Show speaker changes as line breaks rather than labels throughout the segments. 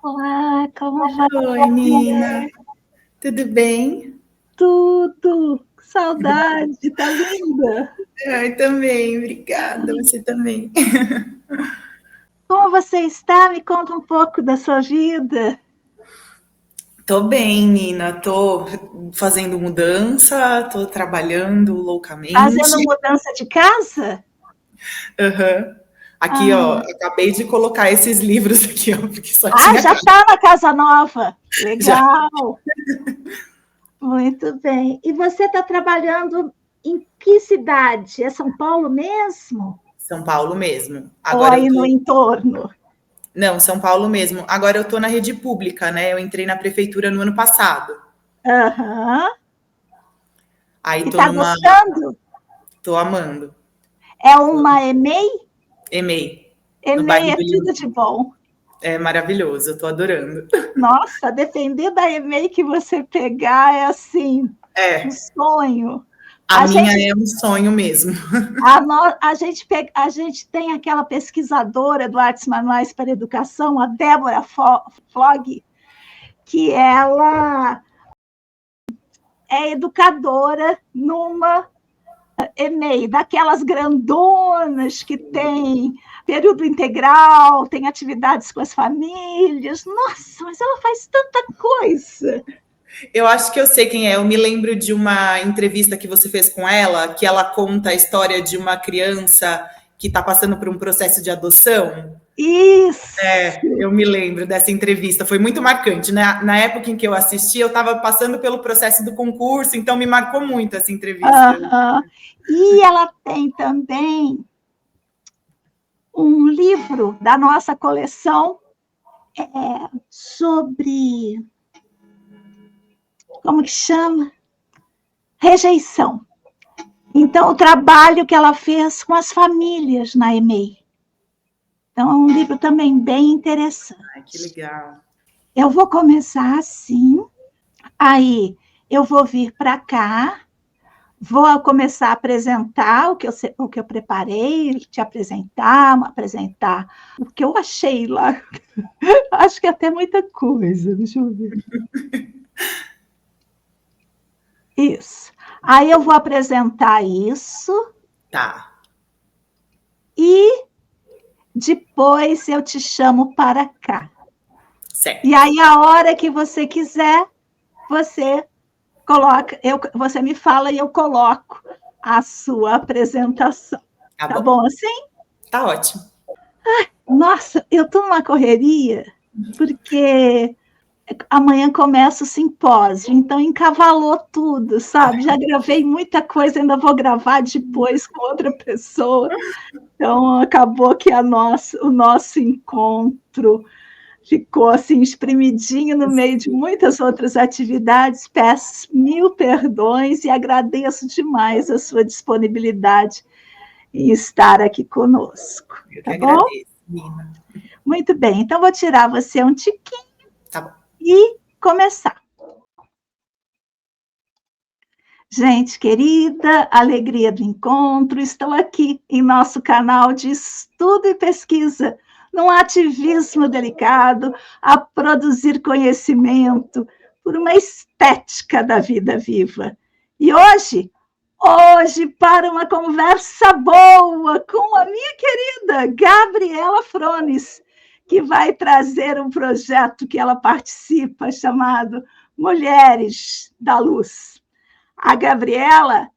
Olá, como vai?
Oi, Nina. Tudo bem?
Tudo! Saudade, tá linda!
Ai, também, obrigada. Você também.
Como você está? Me conta um pouco da sua vida.
Tô bem, Nina. Tô fazendo mudança, tô trabalhando loucamente.
Fazendo mudança de casa?
Aham. Aqui, ó,
Ah,
acabei de colocar esses livros aqui, ó, porque só tinha
já
casa.
está na casa nova.
Já.
Legal, muito bem. E você está trabalhando em que cidade? É São Paulo mesmo?
São Paulo mesmo.
Ou
Agora eu
aí no
tô.
entorno?
Não, São Paulo mesmo. Agora eu tô na rede pública, né? Eu entrei na prefeitura no ano passado.
Aham.
Aí
E
tô
está
numa.
gostando?
Tô amando.
É
Tô...
uma EMEI?
EMEI, no
EMEI
bairro
é
do
tudo
Lima.
de bom.
É maravilhoso, eu tô adorando.
Nossa, depender da e-mail que você pegar é assim, um
É,
sonho.
a
A
minha
gente,
é um sonho mesmo.
a gente tem aquela pesquisadora do Artes Manuais para a Educação, a Débora Flog, que ela é educadora numa EMEI, daquelas grandonas que tem período integral, tem atividades com as famílias. Nossa, mas ela faz tanta coisa.
Eu acho que eu sei quem é. Eu me lembro de uma entrevista que você fez com ela, que ela conta a história de uma criança que está passando por um processo de adoção.
Isso.
Eu me lembro dessa entrevista, foi muito marcante, né? Na época em que eu assisti, eu estava passando pelo processo do concurso, então me marcou muito essa entrevista.
Uhum. E ela tem também um livro da nossa coleção sobre, como que chama? Rejeição. Então, o trabalho que ela fez com as famílias na EMEI. Então, é um livro também bem interessante.
Ai, que legal.
Eu vou começar assim, aí eu vou vir para cá, vou começar a apresentar o que eu preparei, te apresentar o que eu achei lá. Acho que é até muita coisa, deixa eu ver. Isso. Aí eu vou apresentar isso
Tá,
e depois eu te chamo para cá. E
certo.
aí, a hora que você quiser, você coloca, você me fala e eu coloco a sua apresentação.
Tá
Tá
bom.
bom assim?
Tá ótimo.
Nossa, eu estou numa correria, porque amanhã começa o simpósio, então encavalou tudo, sabe? Já gravei muita coisa, ainda vou gravar depois com outra pessoa. Então, acabou que o nosso encontro ficou assim, espremidinho no meio de muitas outras atividades. Peço mil perdões e agradeço demais a sua disponibilidade em estar aqui conosco.
Eu que
Tá bom?
agradeço, Nina.
Muito bem, então vou tirar você um tiquinho
Tá bom.
e começar. Gente querida, alegria do encontro, estou aqui em nosso canal de estudo e pesquisa, num ativismo delicado a produzir conhecimento por uma estética da vida viva. E hoje, para uma conversa boa com a minha querida Gabriela Frones, que vai trazer um projeto que ela participa chamado Mulheres da Luz. A Gabriela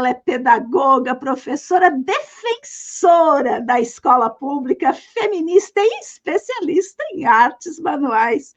é pedagoga, professora defensora da escola pública, feminista e especialista em artes manuais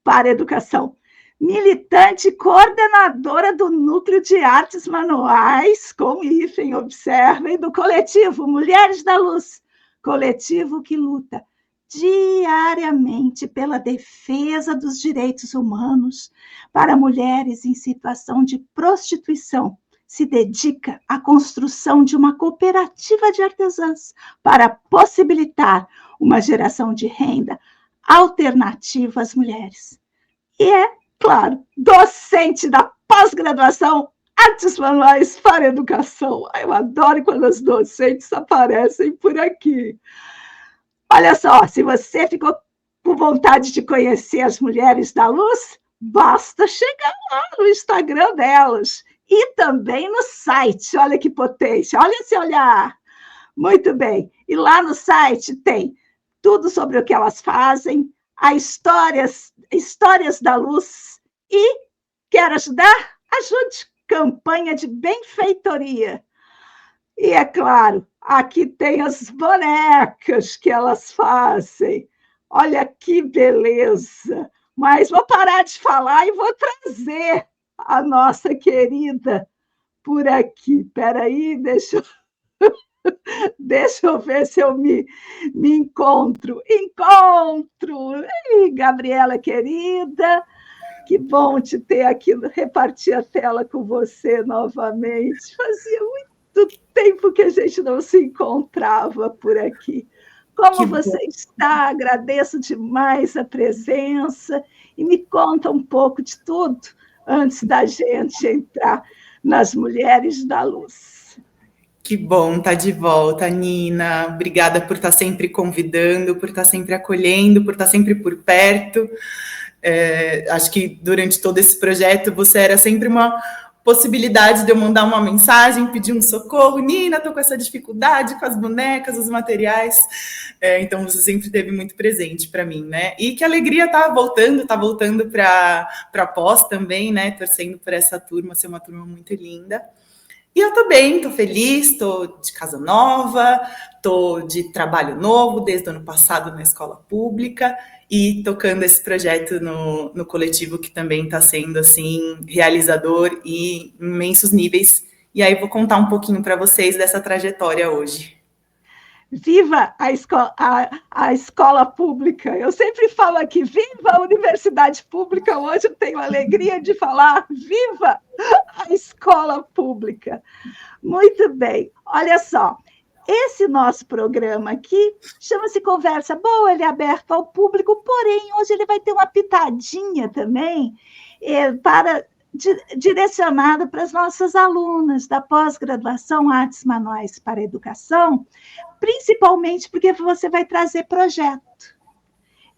para a educação. Militante e coordenadora do Núcleo de Artes Manuais, com hífen, observem, do coletivo Mulheres da Luz, coletivo que luta diariamente pela defesa dos direitos humanos para mulheres em situação de prostituição. Se dedica à construção de uma cooperativa de artesãs para possibilitar uma geração de renda alternativa às mulheres. E é, claro, docente da pós-graduação Artes Manuais para a Educação. Eu adoro quando as docentes aparecem por aqui. Olha só, se você ficou com vontade de conhecer as Mulheres da Luz, basta chegar lá no Instagram delas e também no site. Olha que potência, olha esse olhar. Muito bem. E lá no site tem tudo sobre o que elas fazem, histórias da luz e quer ajudar? Ajude. Campanha de benfeitoria. E, é claro, aqui tem as bonecas que elas fazem. Olha que beleza! Mas vou parar de falar e vou trazer a nossa querida por aqui. Espera aí, deixa eu ver se eu me encontro. Ei, Gabriela, querida, que bom te ter aqui, repartir a tela com você novamente. Fazia muito tempo que a gente não se encontrava por aqui. Como você está? Agradeço demais a presença e me conta um pouco de tudo antes da gente entrar nas Mulheres da Luz.
Que bom estar de volta, Nina. Obrigada por estar sempre convidando, por estar sempre acolhendo, por estar sempre por perto. Acho que durante todo esse projeto você era sempre uma possibilidade de eu mandar uma mensagem, pedir um socorro. Nina, estou com essa dificuldade com as bonecas, os materiais. Então você sempre esteve muito presente para mim, né? E que alegria tá voltando para pós também, né? Torcendo por essa turma, ser uma turma muito linda. E eu tô bem, tô feliz, tô de casa nova, tô de trabalho novo desde o ano passado na escola pública e tocando esse projeto no coletivo que também está sendo assim realizador e imensos níveis. E aí vou contar um pouquinho para vocês dessa trajetória hoje.
Viva a escola pública! Eu sempre falo aqui, viva a universidade pública! Hoje eu tenho a alegria de falar, viva a escola pública! Muito bem, olha só, esse nosso programa aqui chama-se Conversa Boa, ele é aberto ao público, porém, hoje ele vai ter uma pitadinha também direcionada para as nossas alunas da pós-graduação Artes Manuais para a Educação, principalmente porque você vai trazer projeto.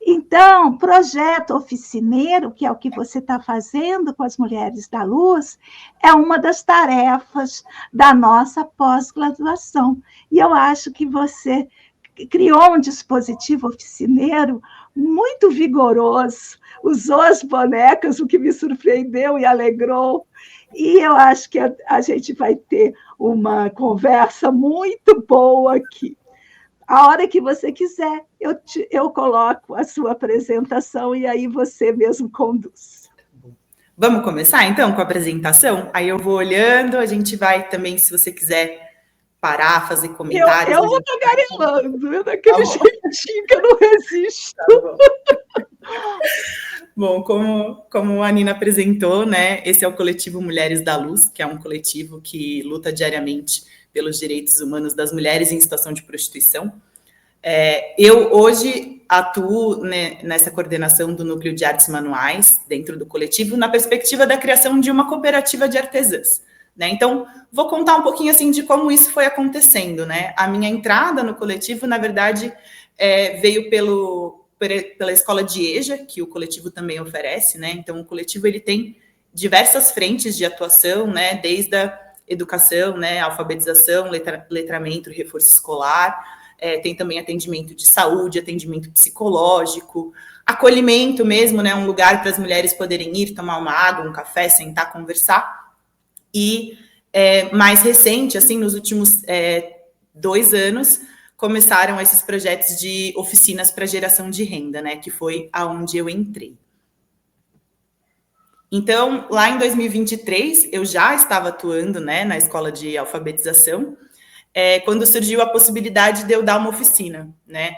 Então, projeto oficineiro, que é o que você está fazendo com as Mulheres da Luz, é uma das tarefas da nossa pós-graduação. E eu acho que você criou um dispositivo oficineiro muito vigoroso, usou as bonecas, o que me surpreendeu e alegrou. E eu acho que a gente vai ter uma conversa muito boa aqui. A hora que você quiser, eu coloco a sua apresentação e aí você mesmo conduz.
Vamos começar, então, com a apresentação? Aí eu vou olhando, a gente vai também, se você quiser parar, fazer comentários.
Eu vou tagarelando, daquele jeitinho que eu não resisto.
Tá bom. Bom, como a Nina apresentou, né, esse é o coletivo Mulheres da Luz, que é um coletivo que luta diariamente pelos direitos humanos das mulheres em situação de prostituição. Eu hoje atuo, né, nessa coordenação do Núcleo de Artes Manuais, dentro do coletivo, na perspectiva da criação de uma cooperativa de artesãs. Né? Então, vou contar um pouquinho assim, de como isso foi acontecendo. Né? A minha entrada no coletivo, na verdade, veio pela escola de EJA, que o coletivo também oferece. Né? Então, o coletivo ele tem diversas frentes de atuação, né? Desde a educação, né? Alfabetização, letramento, reforço escolar. Tem também atendimento de saúde, atendimento psicológico, acolhimento mesmo, né? Um lugar para as mulheres poderem ir tomar uma água, um café, sentar, conversar. E mais recente, assim, nos últimos 2 anos, começaram esses projetos de oficinas para geração de renda, né? Que foi aonde eu entrei. Então, lá em 2023, eu já estava atuando, né, na escola de alfabetização, quando surgiu a possibilidade de eu dar uma oficina, né?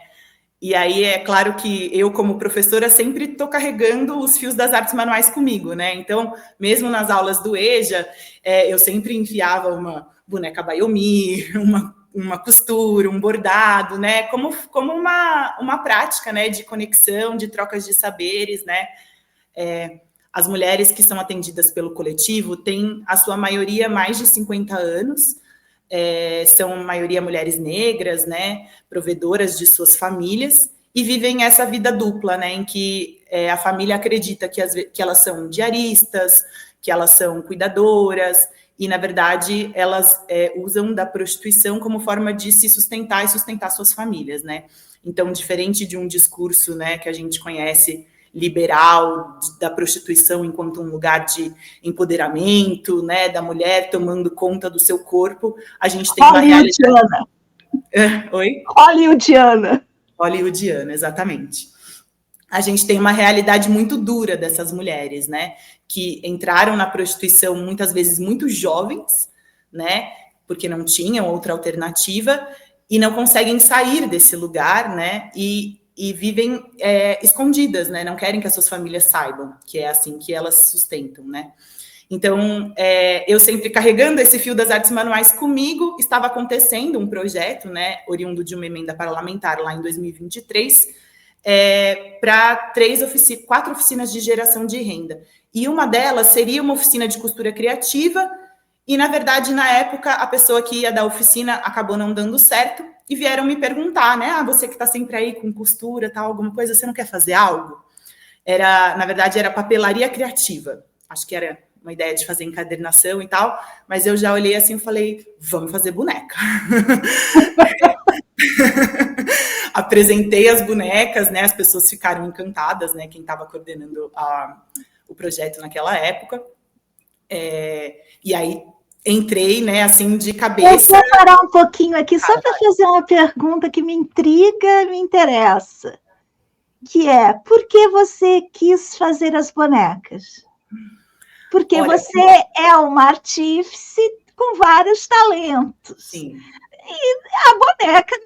E aí, é claro que eu, como professora, sempre estou carregando os fios das artes manuais comigo, né? Então, mesmo nas aulas do EJA, eu sempre enfiava uma boneca Baiomi, uma costura, um bordado, né? Como uma prática, né? De conexão, de trocas de saberes, né? As mulheres que são atendidas pelo coletivo têm, a sua maioria, mais de 50 anos, são a maioria mulheres negras, né, provedoras de suas famílias, e vivem essa vida dupla, né, em que a família acredita que elas são diaristas, que elas são cuidadoras, e, na verdade, elas usam da prostituição como forma de se sustentar e sustentar suas famílias, né? Então, diferente de um discurso, né, que a gente conhece, liberal, da prostituição enquanto um lugar de empoderamento, né, da mulher tomando conta do seu corpo, a gente tem uma realidade... Oi? Hollywoodiana, exatamente. A gente tem uma realidade muito dura dessas mulheres, né, que entraram na prostituição muitas vezes muito jovens, né, porque não tinham outra alternativa e não conseguem sair desse lugar, né, e vivem escondidas, né, não querem que as suas famílias saibam que é assim que elas se sustentam, né. Então, eu sempre carregando esse fio das artes manuais comigo, estava acontecendo um projeto, né, oriundo de uma emenda parlamentar lá em 2023, para 4 oficinas de geração de renda. E uma delas seria uma oficina de costura criativa, e, na verdade, na época, a pessoa que ia dar a oficina acabou não dando certo, e vieram me perguntar, né, você que está sempre aí com costura, tal, alguma coisa, você não quer fazer algo? Na verdade, era papelaria criativa. Acho que era uma ideia de fazer encadernação e tal, mas eu já olhei assim e falei, vamos fazer boneca. Apresentei as bonecas, né? As pessoas ficaram encantadas, né? Quem estava coordenando o projeto naquela época. E aí entrei, né? Assim, de cabeça.
Eu vou parar um pouquinho aqui só para fazer uma pergunta que me intriga, me interessa. Que é, por que você quis fazer as bonecas? Porque você é uma artífice com vários talentos.
Sim.
E a boneca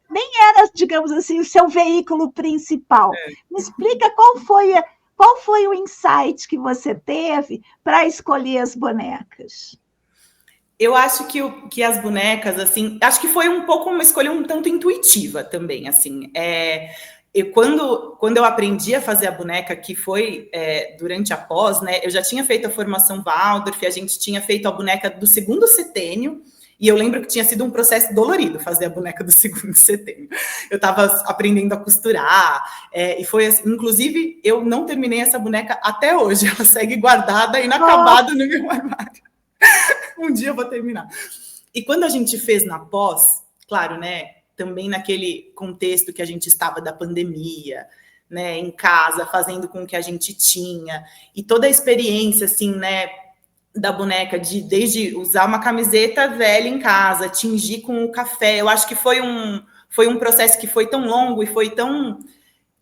nem era, digamos assim, o seu veículo principal. Me explica qual foi o insight que você teve para escolher as bonecas.
Eu acho que as bonecas, assim, acho que foi um pouco uma escolha um tanto intuitiva também, assim. Quando eu aprendi a fazer a boneca, que foi durante a pós, né, eu já tinha feito a formação Waldorf, a gente tinha feito a boneca do segundo setênio, e eu lembro que tinha sido um processo dolorido fazer a boneca do segundo setênio. Eu estava aprendendo a costurar, e foi assim, inclusive, eu não terminei essa boneca até hoje, ela segue guardada, inacabada no meu armário. Um dia eu vou terminar. E quando a gente fez na pós, claro, né, também naquele contexto que a gente estava da pandemia, né, em casa, fazendo com o que a gente tinha, e toda a experiência, assim, né, da boneca, desde usar uma camiseta velha em casa, tingir com o café, eu acho que foi um processo que foi tão longo e foi tão...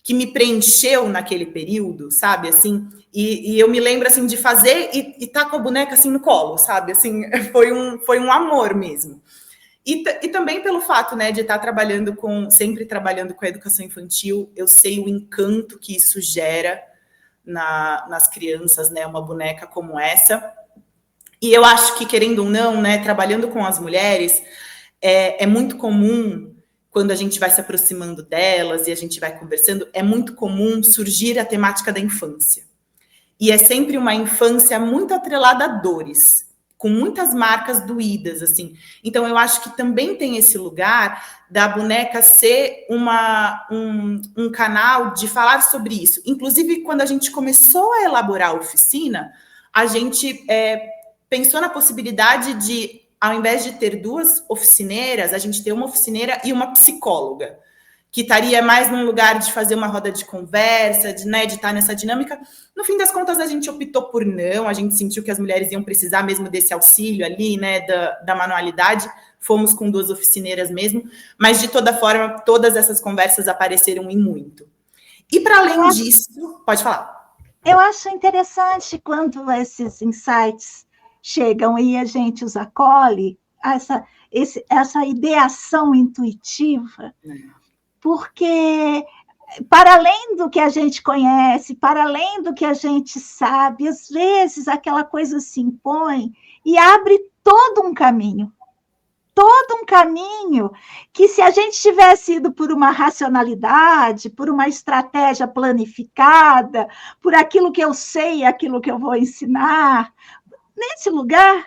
que me preencheu naquele período, sabe, assim, e eu me lembro, assim, de fazer e tá com a boneca, assim, no colo, sabe, assim, foi um amor mesmo. E também pelo fato, né, de estar sempre trabalhando com a educação infantil, eu sei o encanto que isso gera nas crianças, né, uma boneca como essa. E eu acho que, querendo ou não, né, trabalhando com as mulheres, é muito comum, quando a gente vai se aproximando delas e a gente vai conversando, é muito comum surgir a temática da infância. E é sempre uma infância muito atrelada a dores, com muitas marcas doídas, assim. Então, eu acho que também tem esse lugar da boneca ser um canal de falar sobre isso. Inclusive, quando a gente começou a elaborar a oficina, a gente pensou na possibilidade de, ao invés de ter 2 oficineiras, a gente ter uma oficineira e uma psicóloga, que estaria mais num lugar de fazer uma roda de conversa, de estar nessa dinâmica. No fim das contas, a gente optou por não, a gente sentiu que as mulheres iam precisar mesmo desse auxílio ali, né, da manualidade, fomos com 2 oficineiras mesmo, mas, de toda forma, todas essas conversas apareceram em muito. E, para além disso... Pode falar.
Eu acho interessante quando esses insights chegam e a gente os acolhe, essa ideação intuitiva, porque, para além do que a gente conhece, para além do que a gente sabe, às vezes aquela coisa se impõe e abre todo um caminho que, se a gente tivesse ido por uma racionalidade, por uma estratégia planificada, por aquilo que eu sei, aquilo que eu vou ensinar, nesse lugar,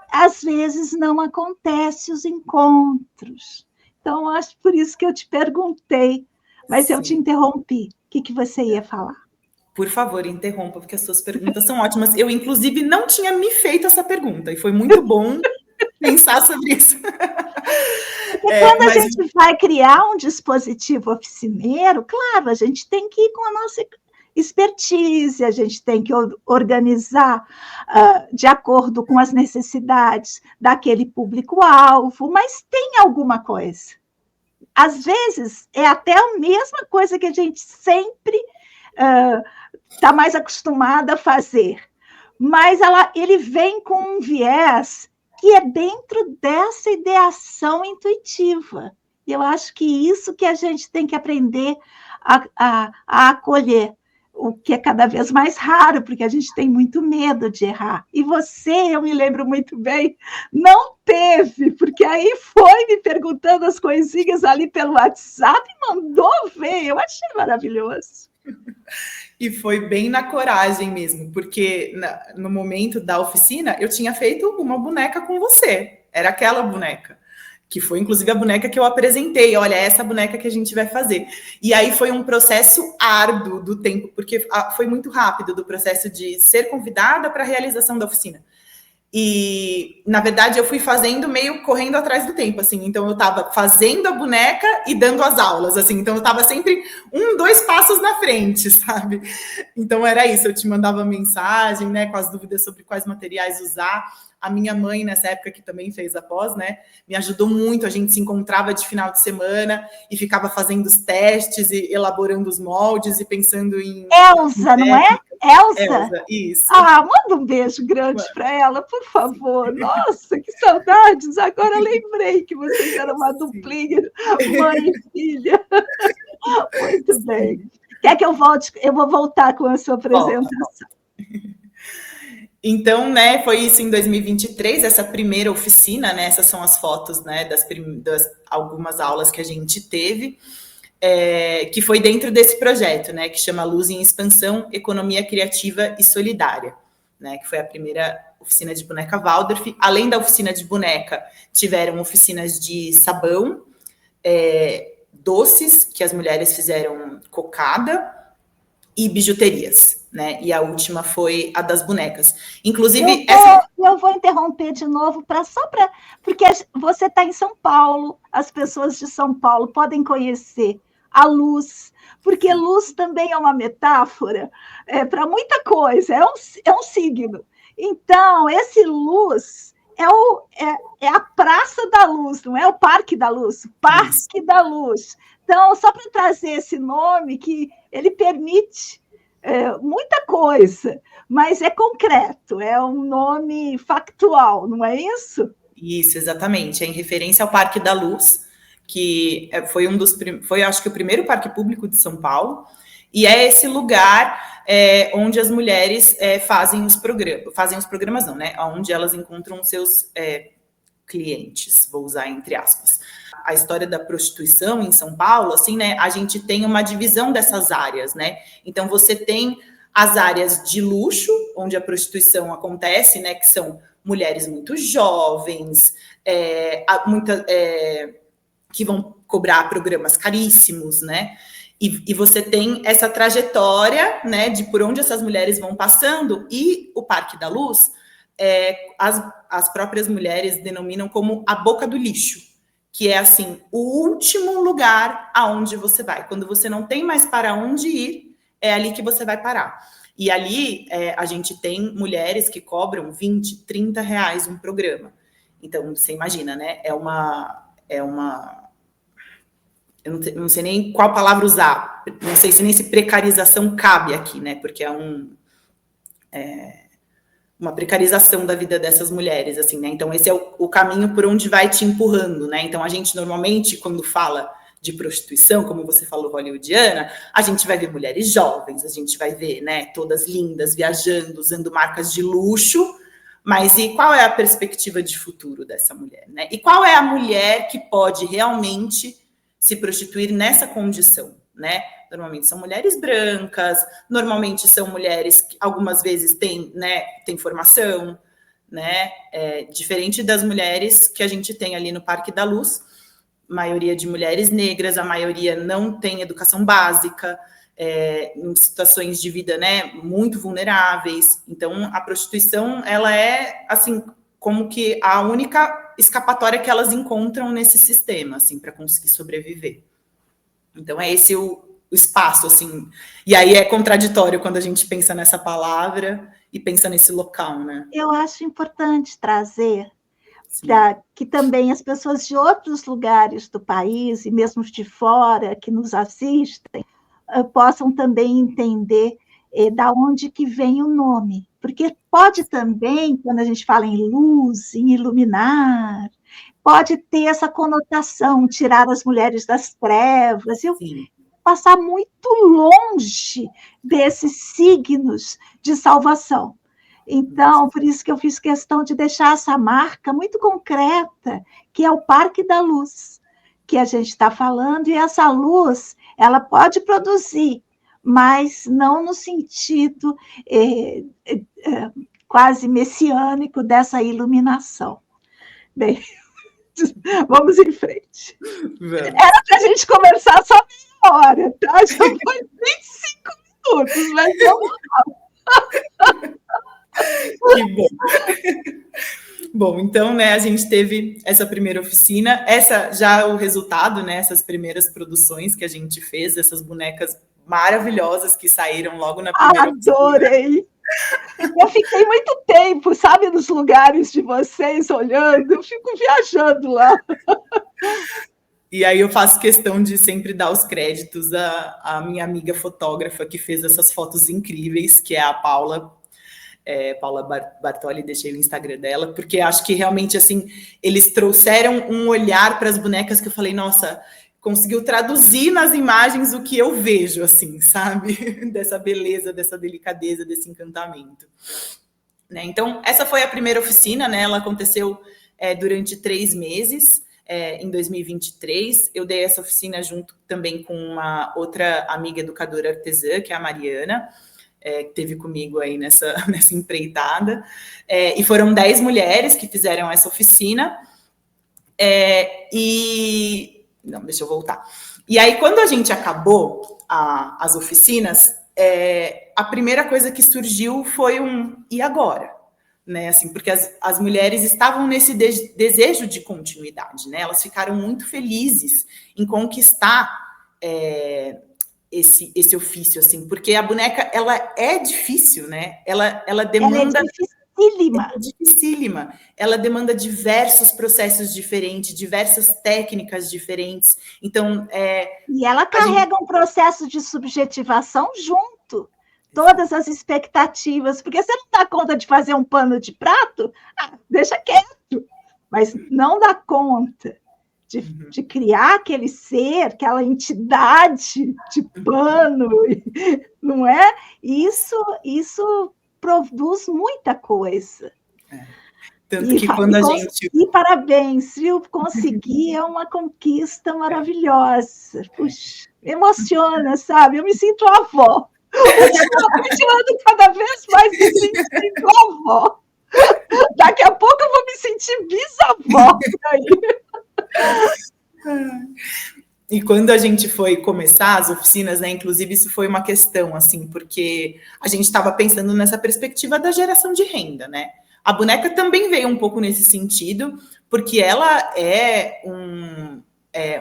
às vezes não acontece os encontros. Então, acho por isso que eu te perguntei Mas eu te interrompi. O que você ia falar?
Por favor, interrompa, porque as suas perguntas são ótimas. Eu, inclusive, não tinha me feito essa pergunta, e foi muito bom pensar sobre isso.
Porque quando a gente vai criar um dispositivo oficineiro, claro, a gente tem que ir com a nossa expertise, a gente tem que organizar de acordo com as necessidades daquele público-alvo, mas tem alguma coisa. Às vezes, é até a mesma coisa que a gente sempre está mais acostumada a fazer, mas ele vem com um viés que é dentro dessa ideação intuitiva. E eu acho que isso que a gente tem que aprender a acolher, o que é cada vez mais raro, porque a gente tem muito medo de errar. E você, eu me lembro muito bem, não teve, porque aí foi me perguntando as coisinhas ali pelo WhatsApp e mandou ver. Eu achei maravilhoso.
E foi bem na coragem mesmo, porque no momento da oficina eu tinha feito uma boneca com você. Era aquela boneca, que foi inclusive a boneca que eu apresentei. Olha, é essa boneca que a gente vai fazer. E aí foi um processo árduo do tempo, porque foi muito rápido do processo de ser convidada para a realização da oficina. E, na verdade, eu fui fazendo meio correndo atrás do tempo, assim. Então, eu estava fazendo a boneca e dando as aulas, assim. Então, eu estava sempre 2 passos na frente, sabe? Então, era isso. Eu te mandava mensagem, né, com as dúvidas sobre quais materiais usar. A minha mãe, nessa época, que também fez a pós, né, me ajudou muito. A gente se encontrava de final de semana e ficava fazendo os testes e elaborando os moldes e pensando em...
Elza, não é?
Elza, isso.
Manda um beijo grande para ela, por favor. Nossa, que saudades. Agora lembrei que vocês eram uma duplinha, mãe e filha. Muito bem. Quer que eu volte? Eu vou voltar com a sua apresentação.
Então, né, foi isso em 2023, essa primeira oficina, né, essas são as fotos, né, das algumas aulas que a gente teve, que foi dentro desse projeto, né, que chama Luz em Expansão, Economia Criativa e Solidária, né, que foi a primeira oficina de boneca Waldorf. Além da oficina de boneca, tiveram oficinas de sabão, doces, que as mulheres fizeram cocada, e bijuterias, né? E a última foi a das bonecas. Inclusive,
eu vou interromper de novo porque você está em São Paulo, as pessoas de São Paulo podem conhecer a luz, porque luz também é uma metáfora para muita coisa, é um signo. Então, esse luz é a Praça da Luz, não é o Parque da Luz, Parque da Luz. Então, só para trazer esse nome, que ele permite muita coisa, mas é concreto, é um nome factual, não é isso?
Isso, exatamente. É em referência ao Parque da Luz, que foi acho que o primeiro parque público de São Paulo, e é esse lugar onde as mulheres fazem os programas não, né? Onde elas encontram seus clientes, vou usar entre aspas. A história da prostituição em São Paulo, assim, né? A gente tem uma divisão dessas áreas, né? Então, você tem as áreas de luxo, onde a prostituição acontece, né? Que são mulheres muito jovens, que vão cobrar programas caríssimos, né? E você tem essa trajetória, né? De por onde essas mulheres vão passando, e o Parque da Luz, as próprias mulheres denominam como a boca do lixo, que é, assim, o último lugar aonde você vai. Quando você não tem mais para onde ir, é ali que você vai parar. E ali a gente tem mulheres que cobram 20, 30 reais um programa. Então, você imagina, né? Eu não sei nem qual palavra usar. Não sei se nem se precarização cabe aqui, né? Porque uma precarização da vida dessas mulheres, assim, né? Então, esse é o caminho por onde vai te empurrando, né? Então, a gente, normalmente, quando fala de prostituição, como você falou, hollywoodiana, a gente vai ver mulheres jovens, a gente vai ver, né, todas lindas, viajando, usando marcas de luxo, mas e qual é a perspectiva de futuro dessa mulher, né? E qual é a mulher que pode realmente se prostituir nessa condição, né? Normalmente são mulheres brancas, normalmente são mulheres que algumas vezes têm formação, né? Diferente das mulheres que a gente tem ali no Parque da Luz, maioria de mulheres negras, a maioria não tem educação básica, em situações de vida, né, muito vulneráveis. Então, a prostituição, ela é, assim, como que a única escapatória que elas encontram nesse sistema, assim, para conseguir sobreviver. Então, é esse o espaço, assim. E aí é contraditório quando a gente pensa nessa palavra e pensa nesse local, né?
Eu acho importante trazer para que também as pessoas de outros lugares do país, e mesmo de fora, que nos assistem, possam também entender da onde que vem o nome. Porque pode também, quando a gente fala em luz, em iluminar, pode ter essa conotação, tirar as mulheres das trevas, eu passar muito longe desses signos de salvação. Então, por isso que eu fiz questão de deixar essa marca muito concreta, que é o Parque da Luz, que a gente está falando, e essa luz, ela pode produzir, mas não no sentido quase messiânico dessa iluminação. Bem, vamos em frente. Era para a gente conversar só meia hora, tá? Já foi 25 minutos, mas vamos lá.
Que bom. Bom, então, né, a gente teve essa primeira oficina, essa já o resultado, né, essas primeiras produções que a gente fez, essas bonecas maravilhosas que saíram logo na primeira
Adorei! Oficina. Eu fiquei muito tempo, sabe, nos lugares de vocês, olhando, eu fico viajando lá.
E aí eu faço questão de sempre dar os créditos à minha amiga fotógrafa que fez essas fotos incríveis, que é a Paula Bartoli, deixei o Instagram dela, porque acho que realmente, assim, eles trouxeram um olhar para as bonecas que eu falei, nossa, conseguiu traduzir nas imagens o que eu vejo, assim, sabe? Dessa beleza, dessa delicadeza, desse encantamento. Né? Então, essa foi a primeira oficina, né? Ela aconteceu durante 3 meses, em 2023. Eu dei essa oficina junto também com uma outra amiga educadora artesã, que é a Mariana, que teve comigo aí nessa empreitada. E foram 10 mulheres que fizeram essa oficina. Não, deixa eu voltar. E aí, quando a gente acabou as oficinas, a primeira coisa que surgiu foi e agora? Né, assim, porque as mulheres estavam nesse desejo de continuidade, né? Elas ficaram muito felizes em conquistar esse ofício, assim, porque a boneca, ela é difícil, né? Ela demanda...
Ela é dificílima.
É dificílima. Ela demanda diversos processos diferentes, diversas técnicas diferentes. Então,
e ela carrega um processo de subjetivação junto. Todas as expectativas, porque você não dá conta de fazer um pano de prato, deixa quieto, mas não dá conta de criar aquele ser, aquela entidade de pano, não é? Isso produz muita coisa.
Tanto que quando a gente...
E parabéns, viu? Conseguir é uma conquista maravilhosa. Puxa, emociona, sabe? Eu me sinto avó. Estou continuando cada vez mais me sentindo avó. Daqui a pouco eu vou me sentir bisavó.
E quando a gente foi começar as oficinas, né, inclusive isso foi uma questão, assim, porque a gente estava pensando nessa perspectiva da geração de renda, né? A boneca também veio um pouco nesse sentido, porque ela é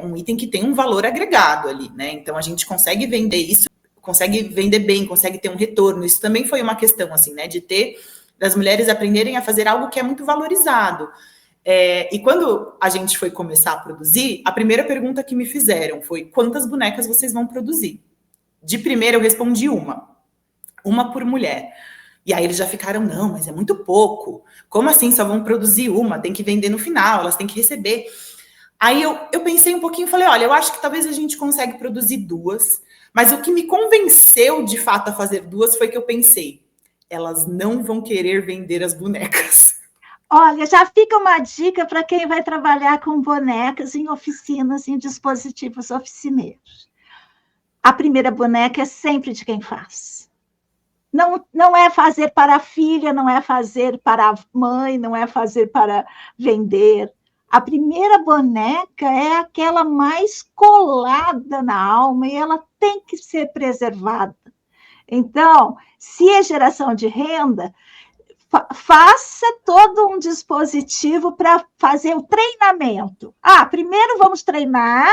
um item que tem um valor agregado ali, né? Então a gente consegue vender isso, consegue vender bem, consegue ter um retorno. Isso também foi uma questão, assim, né? Das mulheres aprenderem a fazer algo que é muito valorizado. E quando a gente foi começar a produzir, a primeira pergunta que me fizeram foi: quantas bonecas vocês vão produzir? De primeira eu respondi uma por mulher. E aí eles já ficaram, não, mas é muito pouco. Como assim só vão produzir uma? Tem que vender no final, elas têm que receber. Aí eu pensei um pouquinho e falei, olha, eu acho que talvez a gente consiga produzir 2, mas o que me convenceu de fato a fazer 2 foi que eu pensei, elas não vão querer vender as bonecas.
Olha, já fica uma dica para quem vai trabalhar com bonecas em oficinas, em dispositivos oficineiros. A primeira boneca é sempre de quem faz. Não é fazer para a filha, não é fazer para a mãe, não é fazer para vender. A primeira boneca é aquela mais colada na alma e ela tem que ser preservada. Então, se é geração de renda, faça todo um dispositivo para fazer o treinamento. Primeiro vamos treinar,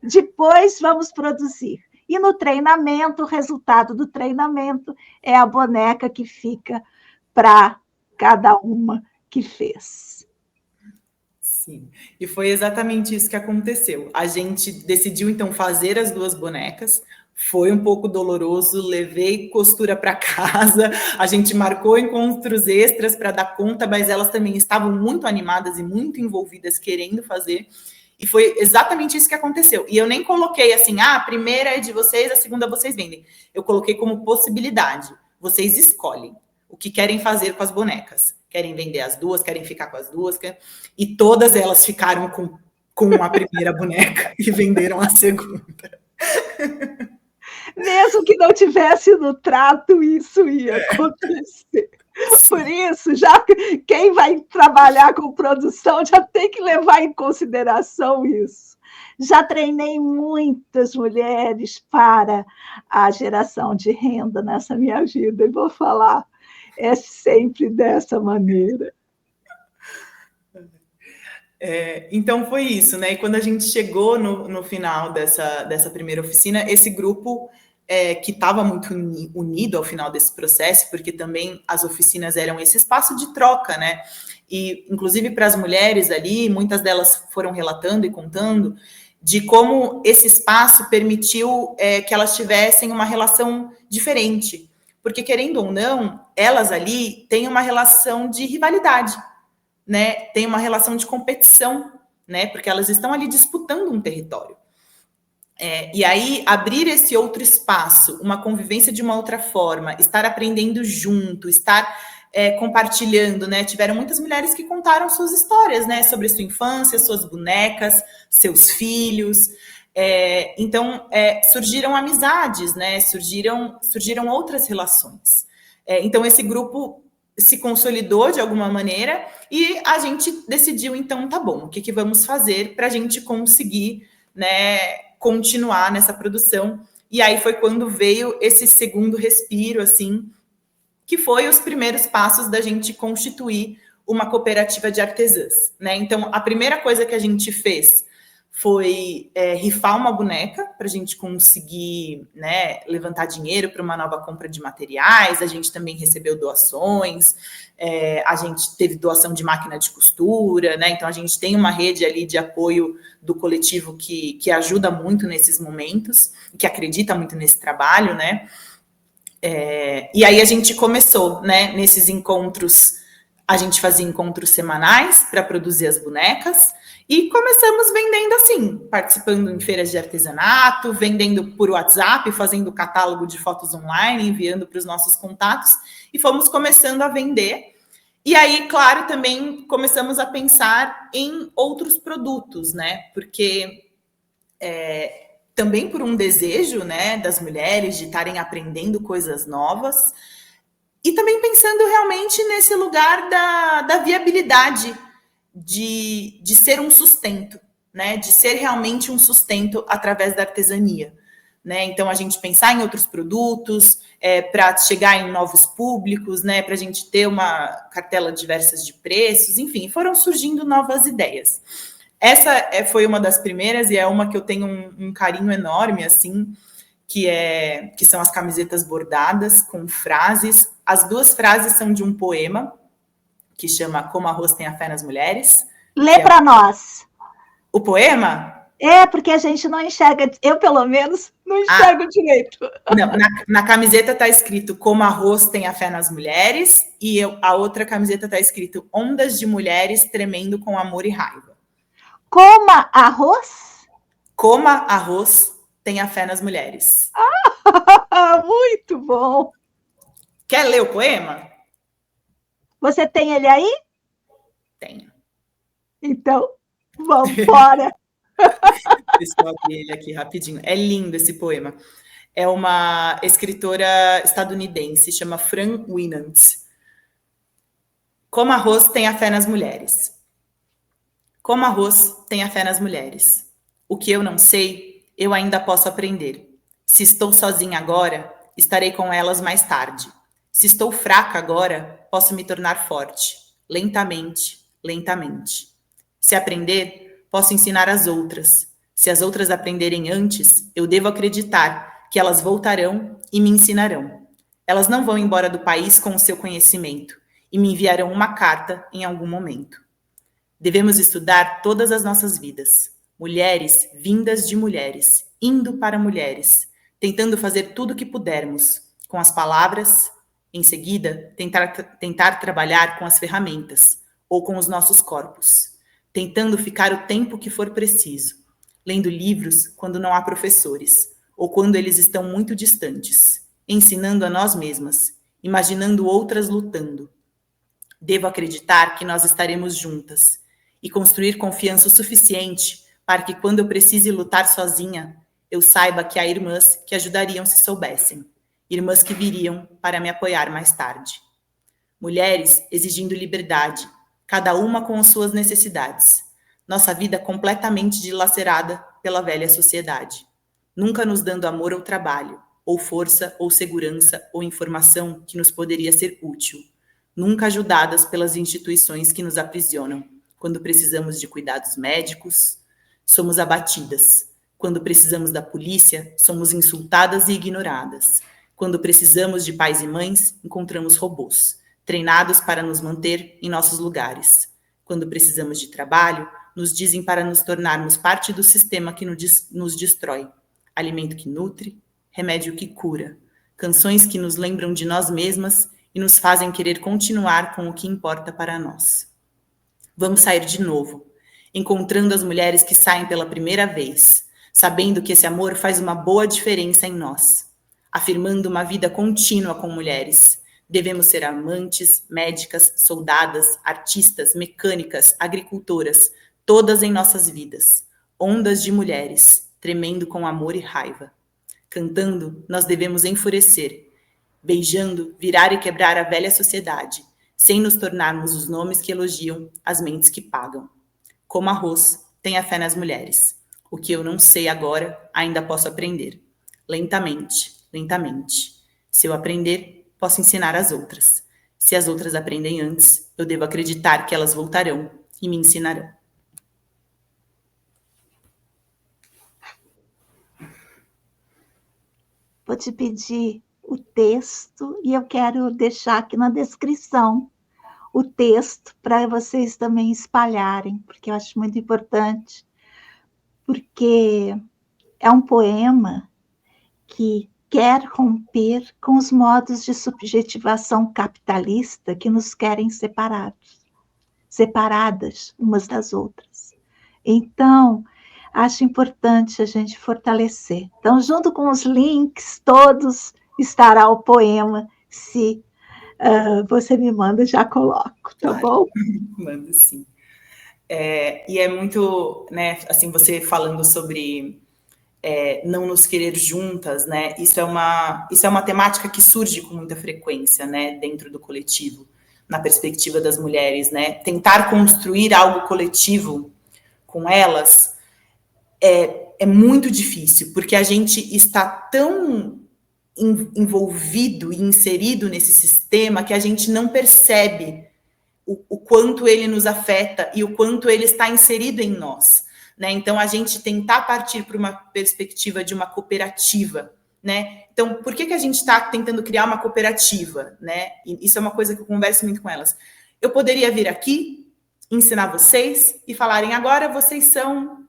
depois vamos produzir. E no treinamento, o resultado do treinamento é a boneca que fica para cada uma que fez.
Sim, e foi exatamente isso que aconteceu. A gente decidiu, então, fazer as 2 bonecas. Foi um pouco doloroso, levei costura para casa, a gente marcou encontros extras para dar conta, mas elas também estavam muito animadas e muito envolvidas querendo fazer, e foi exatamente isso que aconteceu. E eu nem coloquei assim, a primeira é de vocês, a segunda vocês vendem. Eu coloquei como possibilidade, vocês escolhem o que querem fazer com as bonecas. Querem vender as 2, querem ficar com as 2, e todas elas ficaram com a primeira boneca e venderam a segunda.
Mesmo que não tivesse no trato, isso ia acontecer. Por isso, já quem vai trabalhar com produção já tem que levar em consideração isso. Já treinei muitas mulheres para a geração de renda nessa minha vida, e vou falar, é sempre dessa maneira.
Então foi isso, né? E quando a gente chegou no final dessa primeira oficina, esse grupo que estava muito unido ao final desse processo, porque também as oficinas eram esse espaço de troca, né? E, inclusive, para as mulheres ali, muitas delas foram relatando e contando de como esse espaço permitiu que elas tivessem uma relação diferente. Porque, querendo ou não, elas ali têm uma relação de rivalidade, né? Tem uma relação de competição, né? Porque elas estão ali disputando um território. E aí, abrir esse outro espaço, uma convivência de uma outra forma, estar aprendendo junto, estar compartilhando, né? Tiveram muitas mulheres que contaram suas histórias, né? Sobre sua infância, suas bonecas, seus filhos. Então, surgiram amizades, né? Surgiram outras relações. Então, esse grupo se consolidou de alguma maneira e a gente decidiu, então, tá bom, o que vamos fazer para a gente conseguir, né, continuar nessa produção. E aí foi quando veio esse segundo respiro, assim, que foi os primeiros passos da gente constituir uma cooperativa de artesãs, né? Então, a primeira coisa que a gente fez foi rifar uma boneca para a gente conseguir, né, levantar dinheiro para uma nova compra de materiais. A gente também recebeu doações, a gente teve doação de máquina de costura, né? Então a gente tem uma rede ali de apoio do coletivo que ajuda muito nesses momentos, que acredita muito nesse trabalho, né? E aí a gente começou, né, nesses encontros, a gente fazia encontros semanais para produzir as bonecas. E começamos vendendo assim, participando em feiras de artesanato, vendendo por WhatsApp, fazendo catálogo de fotos online, enviando para os nossos contatos, e fomos começando a vender. E aí, claro, também começamos a pensar em outros produtos, né? Porque também por um desejo, né, das mulheres de estarem aprendendo coisas novas, e também pensando realmente nesse lugar da viabilidade de ser um sustento, né? De ser realmente um sustento através da artesania, né? Então, a gente pensar em outros produtos, para chegar em novos públicos, né? Para a gente ter uma cartela diversas de preços, enfim, foram surgindo novas ideias. Essa foi uma das primeiras e é uma que eu tenho um carinho enorme, assim, que são as camisetas bordadas com frases. As 2 frases são de um poema que chama Como Arroz Tem a Fé nas Mulheres.
Lê para nós.
O poema?
Porque a gente não enxerga, eu pelo menos não enxergo direito.
Não, na camiseta está escrito Como Arroz Tem a Fé nas Mulheres, e a outra camiseta está escrito Ondas de Mulheres Tremendo com Amor e Raiva.
Coma arroz?
Coma arroz, tenha fé nas mulheres.
Muito bom.
Quer ler o poema?
Você tem ele aí?
Tenho.
Então, vamos fora.
Deixa eu abrir ele aqui rapidinho. É lindo esse poema. É uma escritora estadunidense, chama Fran Winant. Como arroz, tenha fé nas mulheres. Como arroz, tenha fé nas mulheres. O que eu não sei, eu ainda posso aprender. Se estou sozinha agora, estarei com elas mais tarde. Se estou fraca agora, posso me tornar forte. Lentamente, lentamente. Se aprender, posso ensinar às outras. Se as outras aprenderem antes, eu devo acreditar que elas voltarão e me ensinarão. Elas não vão embora do país com o seu conhecimento e me enviarão uma carta em algum momento. Devemos estudar todas as nossas vidas. Mulheres vindas de mulheres, indo para mulheres, tentando fazer tudo o que pudermos, com as palavras, em seguida, tentar trabalhar com as ferramentas, ou com os nossos corpos, tentando ficar o tempo que for preciso, lendo livros quando não há professores, ou quando eles estão muito distantes, ensinando a nós mesmas, imaginando outras lutando. Devo acreditar que nós estaremos juntas e construir confiança o suficiente para que, quando eu precise lutar sozinha, eu saiba que há irmãs que ajudariam se soubessem, irmãs que viriam para me apoiar mais tarde. Mulheres exigindo liberdade, cada uma com as suas necessidades. Nossa vida completamente dilacerada pela velha sociedade. Nunca nos dando amor ou trabalho, ou força, ou segurança, ou informação que nos poderia ser útil. Nunca ajudadas pelas instituições que nos aprisionam. Quando precisamos de cuidados médicos, somos abatidas. Quando precisamos da polícia, somos insultadas e ignoradas. Quando precisamos de pais e mães, encontramos robôs, treinados para nos manter em nossos lugares. Quando precisamos de trabalho, nos dizem para nos tornarmos parte do sistema que nos destrói. Alimento que nutre, remédio que cura. Canções que nos lembram de nós mesmas e nos fazem querer continuar com o que importa para nós. Vamos sair de novo, encontrando as mulheres que saem pela primeira vez, sabendo que esse amor faz uma boa diferença em nós, afirmando uma vida contínua com mulheres. Devemos ser amantes, médicas, soldadas, artistas, mecânicas, agricultoras, todas em nossas vidas, ondas de mulheres, tremendo com amor e raiva. Cantando, nós devemos enfurecer, beijando, virar e quebrar a velha sociedade, sem nos tornarmos os nomes que elogiam, as mentes que pagam. Como arroz, tenha fé nas mulheres. O que eu não sei agora, ainda posso aprender. Lentamente, lentamente. Se eu aprender, posso ensinar às outras. Se as outras aprendem antes, eu devo acreditar que elas voltarão e me ensinarão.
Vou te pedir o texto e eu quero deixar aqui na descrição o texto para vocês também espalharem, porque eu acho muito importante, porque é um poema que quer romper com os modos de subjetivação capitalista que nos querem separadas umas das outras. Então, acho importante a gente fortalecer. Então, junto com os links todos, estará o poema, se você me manda, já coloco, tá bom?
Mando sim. E é muito, né, assim, você falando sobre não nos querer juntas, né, isso é uma temática que surge com muita frequência, né, dentro do coletivo, na perspectiva das mulheres, né, tentar construir algo coletivo com elas é muito difícil, porque a gente está tão envolvido e inserido nesse sistema que a gente não percebe o quanto ele nos afeta e o quanto ele está inserido em nós, né? Então, a gente tentar partir para uma perspectiva de uma cooperativa, né? Então, por que a gente está tentando criar uma cooperativa, né? E isso é uma coisa que eu converso muito com elas. Eu poderia vir aqui, ensinar vocês e falarem, agora vocês são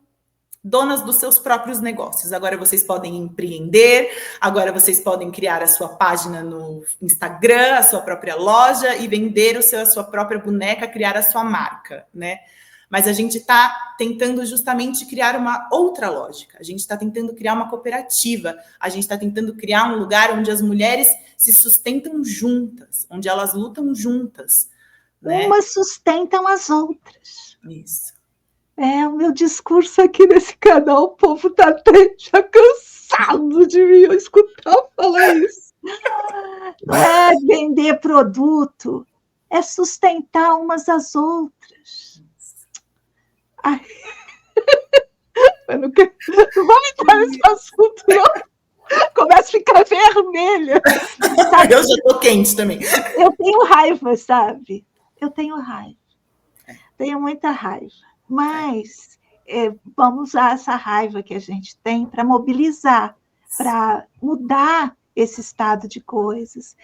donas dos seus próprios negócios. Agora vocês podem empreender, agora vocês podem criar a sua página no Instagram, a sua própria loja e vender a sua própria boneca, criar a sua marca, né? Mas a gente está tentando justamente criar uma outra lógica. A gente está tentando criar uma cooperativa. A gente está tentando criar um lugar onde as mulheres se sustentam juntas, onde elas lutam juntas, né?
Umas sustentam as outras.
Isso.
O meu discurso aqui nesse canal, o povo está até já cansado de me escutar falar isso. Não é vender produto, é sustentar umas às outras. Ai, eu não vou entrar nesse assunto, não. Começa a ficar vermelha.
Sabe? Eu já estou quente também.
Eu tenho raiva, sabe? Eu tenho raiva. Tenho muita raiva. Mas vamos usar essa raiva que a gente tem para mobilizar, para mudar esse estado de coisas,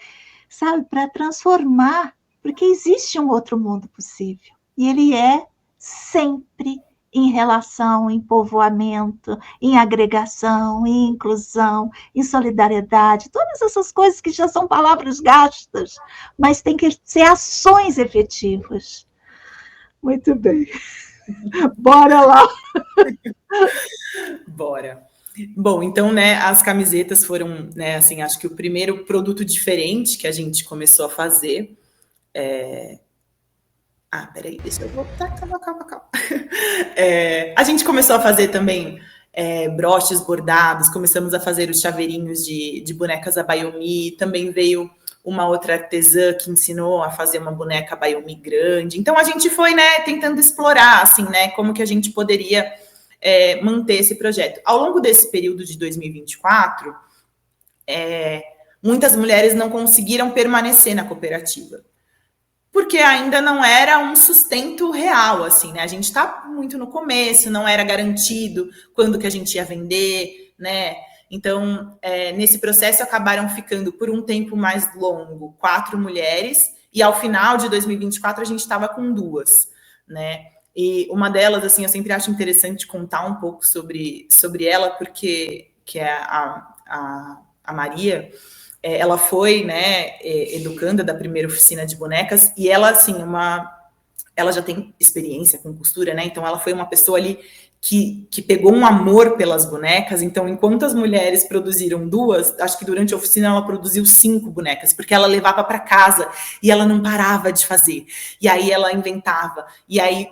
sabe? Para transformar, porque existe um outro mundo possível. E ele é sempre em relação, em povoamento, em agregação, em inclusão, em solidariedade, todas essas coisas que já são palavras gastas, mas tem que ser ações efetivas. Muito bem. Bora lá.
Bora. Bom, então, né, as camisetas foram, né, assim, acho que o primeiro produto diferente que a gente começou a fazer. Peraí, deixa eu voltar. Calma. A gente começou a fazer também broches bordados, começamos a fazer os chaveirinhos de bonecas Abayomi, também veio uma outra artesã que ensinou a fazer uma boneca Abayomi grande. Então, a gente foi, né, tentando explorar, assim, né, como que a gente poderia manter esse projeto. Ao longo desse período de 2024, muitas mulheres não conseguiram permanecer na cooperativa, porque ainda não era um sustento real, assim, né? A gente está muito no começo, não era garantido quando que a gente ia vender, né? Então, nesse processo acabaram ficando por um tempo mais longo 4 mulheres, e ao final de 2024 a gente estava com 2, né? E uma delas, assim, eu sempre acho interessante contar um pouco sobre ela, porque que é a Maria. Ela foi, né, educanda da primeira oficina de bonecas, e ela, assim, ela já tem experiência com costura, né, então ela foi uma pessoa ali que pegou um amor pelas bonecas. Então, enquanto as mulheres produziram 2, acho que durante a oficina ela produziu 5 bonecas, porque ela levava para casa e ela não parava de fazer, e aí ela inventava, e aí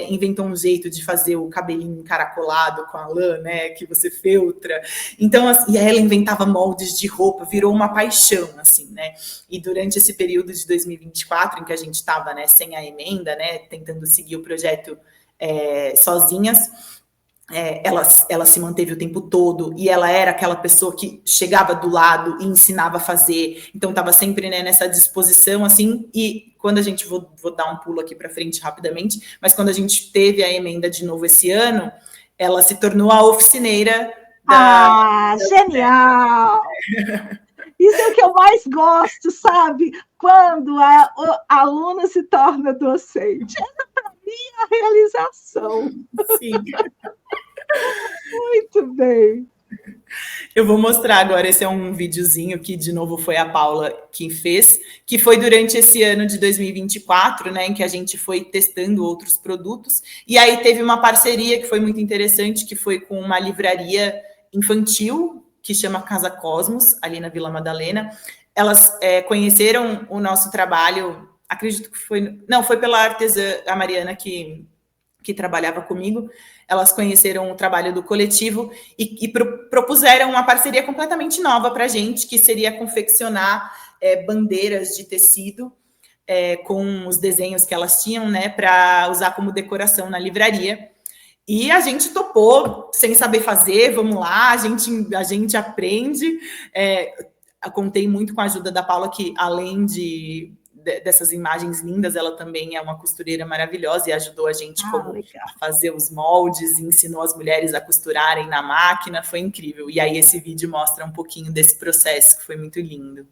inventou um jeito de fazer o cabelinho encaracolado com a lã, né, que você feltra. Então, assim, e aí ela inventava moldes de roupa, virou uma paixão, assim, né? E durante esse período de 2024, em que a gente estava, né, sem a emenda, né, tentando seguir o projeto sozinhas, ela se manteve o tempo todo, e ela era aquela pessoa que chegava do lado e ensinava a fazer, então estava sempre, né, nessa disposição, assim. E quando a gente, vou dar um pulo aqui para frente rapidamente, mas quando a gente teve a emenda de novo esse ano, ela se tornou a oficineira
genial! Isso é o que eu mais gosto, sabe? Quando a aluna se torna docente. Essa, para mim, é a realização.
Sim.
Muito bem.
Eu vou mostrar agora, esse é um videozinho que, de novo, foi a Paula que fez, que foi durante esse ano de 2024, né, em que a gente foi testando outros produtos, e aí teve uma parceria que foi muito interessante, que foi com uma livraria infantil, que chama Casa Cosmos, ali na Vila Madalena. Elas conheceram o nosso trabalho, acredito que foi... Não, foi pela artesã, a Mariana, que trabalhava comigo. Elas conheceram o trabalho do coletivo e propuseram uma parceria completamente nova para a gente, que seria confeccionar bandeiras de tecido com os desenhos que elas tinham, né, para usar como decoração na livraria. E a gente topou, sem saber fazer, vamos lá, a gente aprende. Contei muito com a ajuda da Paula, que além dessas imagens lindas, ela também é uma costureira maravilhosa e ajudou a gente a fazer os moldes, e ensinou as mulheres a costurarem na máquina. Foi incrível. E aí esse vídeo mostra um pouquinho desse processo, que foi muito lindo.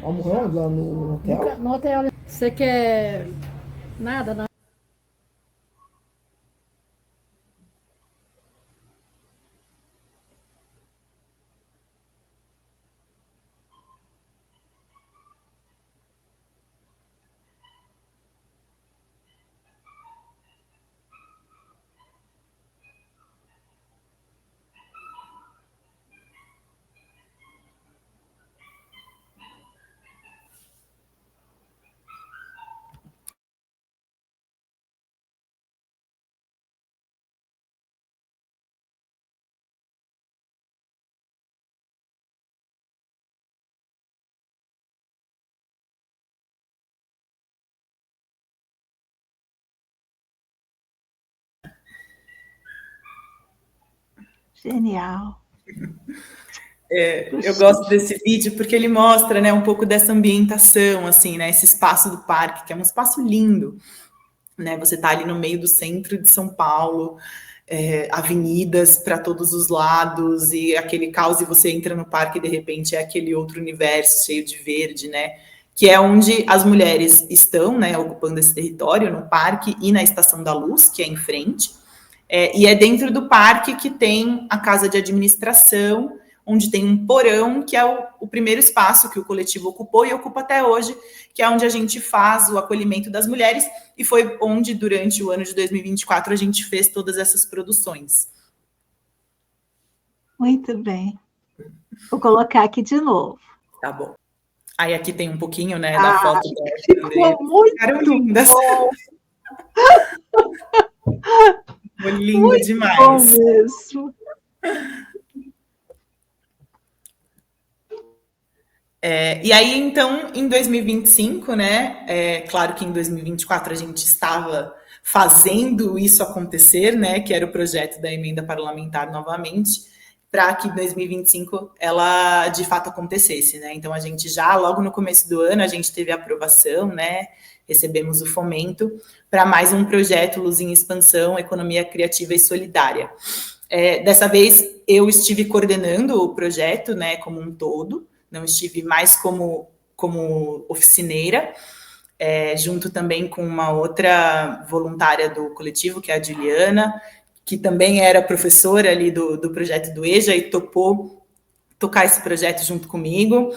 Vamos lá no hotel? No hotel. Você quer nada, não?
Genial.
Eu gosto desse vídeo porque ele mostra, né, um pouco dessa ambientação, assim, né, esse espaço do parque, que é um espaço lindo, né, você está ali no meio do centro de São Paulo, avenidas para todos os lados, e aquele caos, e você entra no parque e de repente é aquele outro universo cheio de verde, né, que é onde as mulheres estão, né, ocupando esse território, no parque e na Estação da Luz, que é em frente, e é dentro do parque que tem a casa de administração, onde tem um porão, que é o primeiro espaço que o coletivo ocupou e ocupa até hoje, que é onde a gente faz o acolhimento das mulheres, e foi onde, durante o ano de 2024, a gente fez todas essas produções.
Muito bem. Vou colocar aqui de novo.
Tá bom. Aí aqui tem um pouquinho, né, da foto da
ficou muito bom.
Foi lindo muito demais.
Bom mesmo.
E aí, então, em 2025, né, claro que em 2024 a gente estava fazendo isso acontecer, né, que era o projeto da emenda parlamentar novamente, para que em 2025 ela de fato acontecesse, né, então a gente já, logo no começo do ano, a gente teve a aprovação, né, recebemos o fomento para mais um projeto Luz em Expansão, Economia Criativa e Solidária. Dessa vez, eu estive coordenando o projeto, né, como um todo, não estive mais como oficineira, junto também com uma outra voluntária do coletivo, que é a Juliana, que também era professora ali do projeto do EJA e topou tocar esse projeto junto comigo.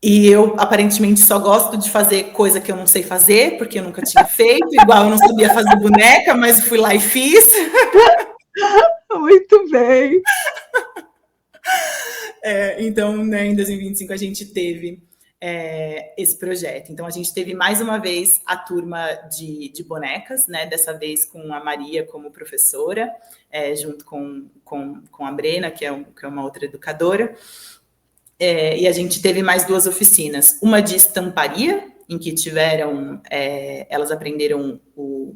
E eu, aparentemente, só gosto de fazer coisa que eu não sei fazer, porque eu nunca tinha feito, igual eu não sabia fazer boneca, mas fui lá e fiz.
Muito bem.
Então, né, em 2025 a gente teve esse projeto. Então, a gente teve mais uma vez a turma de bonecas, né, dessa vez com a Maria como professora, junto com a Brena, que é uma outra educadora. E a gente teve mais 2 oficinas. Uma de estamparia, em que tiveram, elas aprenderam o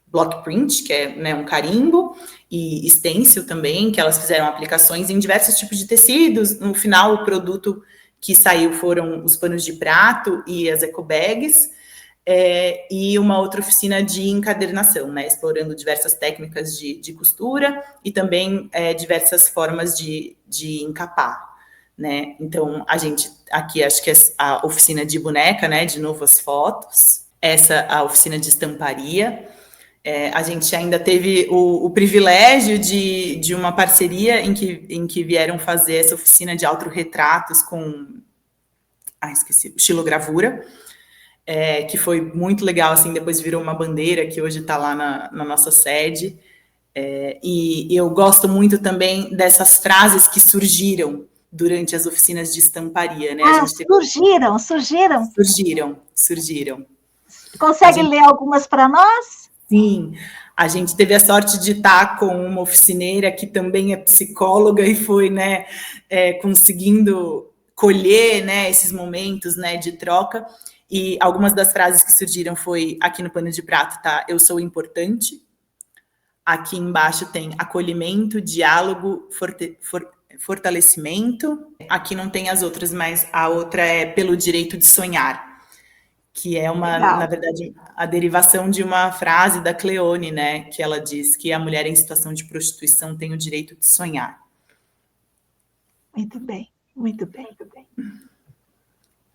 block print, que é, né, um carimbo, e stencil também, que elas fizeram aplicações em diversos tipos de tecidos. No final, o produto que saiu foram os panos de prato e as ecobags, e uma outra oficina de encadernação, né, explorando diversas técnicas de costura e também diversas formas de encapar, né. Então, a gente aqui, acho que é a oficina de boneca, né, de novo as fotos, a oficina de estamparia. A gente ainda teve o privilégio de uma parceria em que vieram fazer essa oficina de autorretratos com xilogravura, que foi muito legal, assim, depois virou uma bandeira que hoje está lá na nossa sede, e eu gosto muito também dessas frases que surgiram durante as oficinas de estamparia, né? Surgiram.
Consegue ler algumas para nós?
Sim, a gente teve a sorte de estar com uma oficineira que também é psicóloga e foi, né, conseguindo colher, né, esses momentos, né, de troca. E algumas das frases que surgiram foi, aqui no pano de prato, tá? Eu sou importante. Aqui embaixo tem acolhimento, diálogo, fortalecimento. Aqui não tem as outras, mas a outra é pelo direito de sonhar, que é na verdade, a derivação de uma frase da Cleone, né, que ela diz que a mulher em situação de prostituição tem o direito de sonhar.
Muito bem, muito bem, muito bem.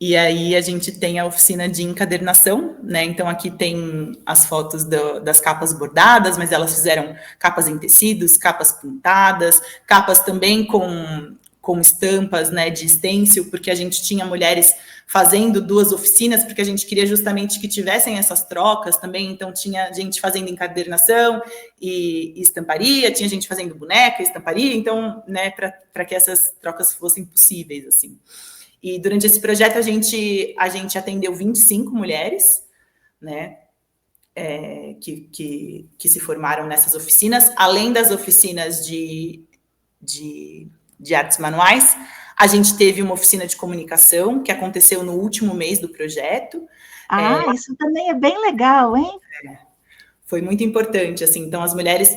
E aí a gente tem a oficina de encadernação, né, então aqui tem as fotos das capas bordadas, mas elas fizeram capas em tecidos, capas pintadas, capas também com estampas, né, de stencil, porque a gente tinha mulheres fazendo 2 oficinas, porque a gente queria justamente que tivessem essas trocas também, então tinha gente fazendo encadernação e estamparia, tinha gente fazendo boneca, estamparia, então, né, para que essas trocas fossem possíveis, assim. E durante esse projeto a gente atendeu 25 mulheres, né, que se formaram nessas oficinas, além das oficinas de artes manuais. A gente teve uma oficina de comunicação, que aconteceu no último mês do projeto.
Isso também é bem legal, hein?
Foi muito importante, assim. Então, as mulheres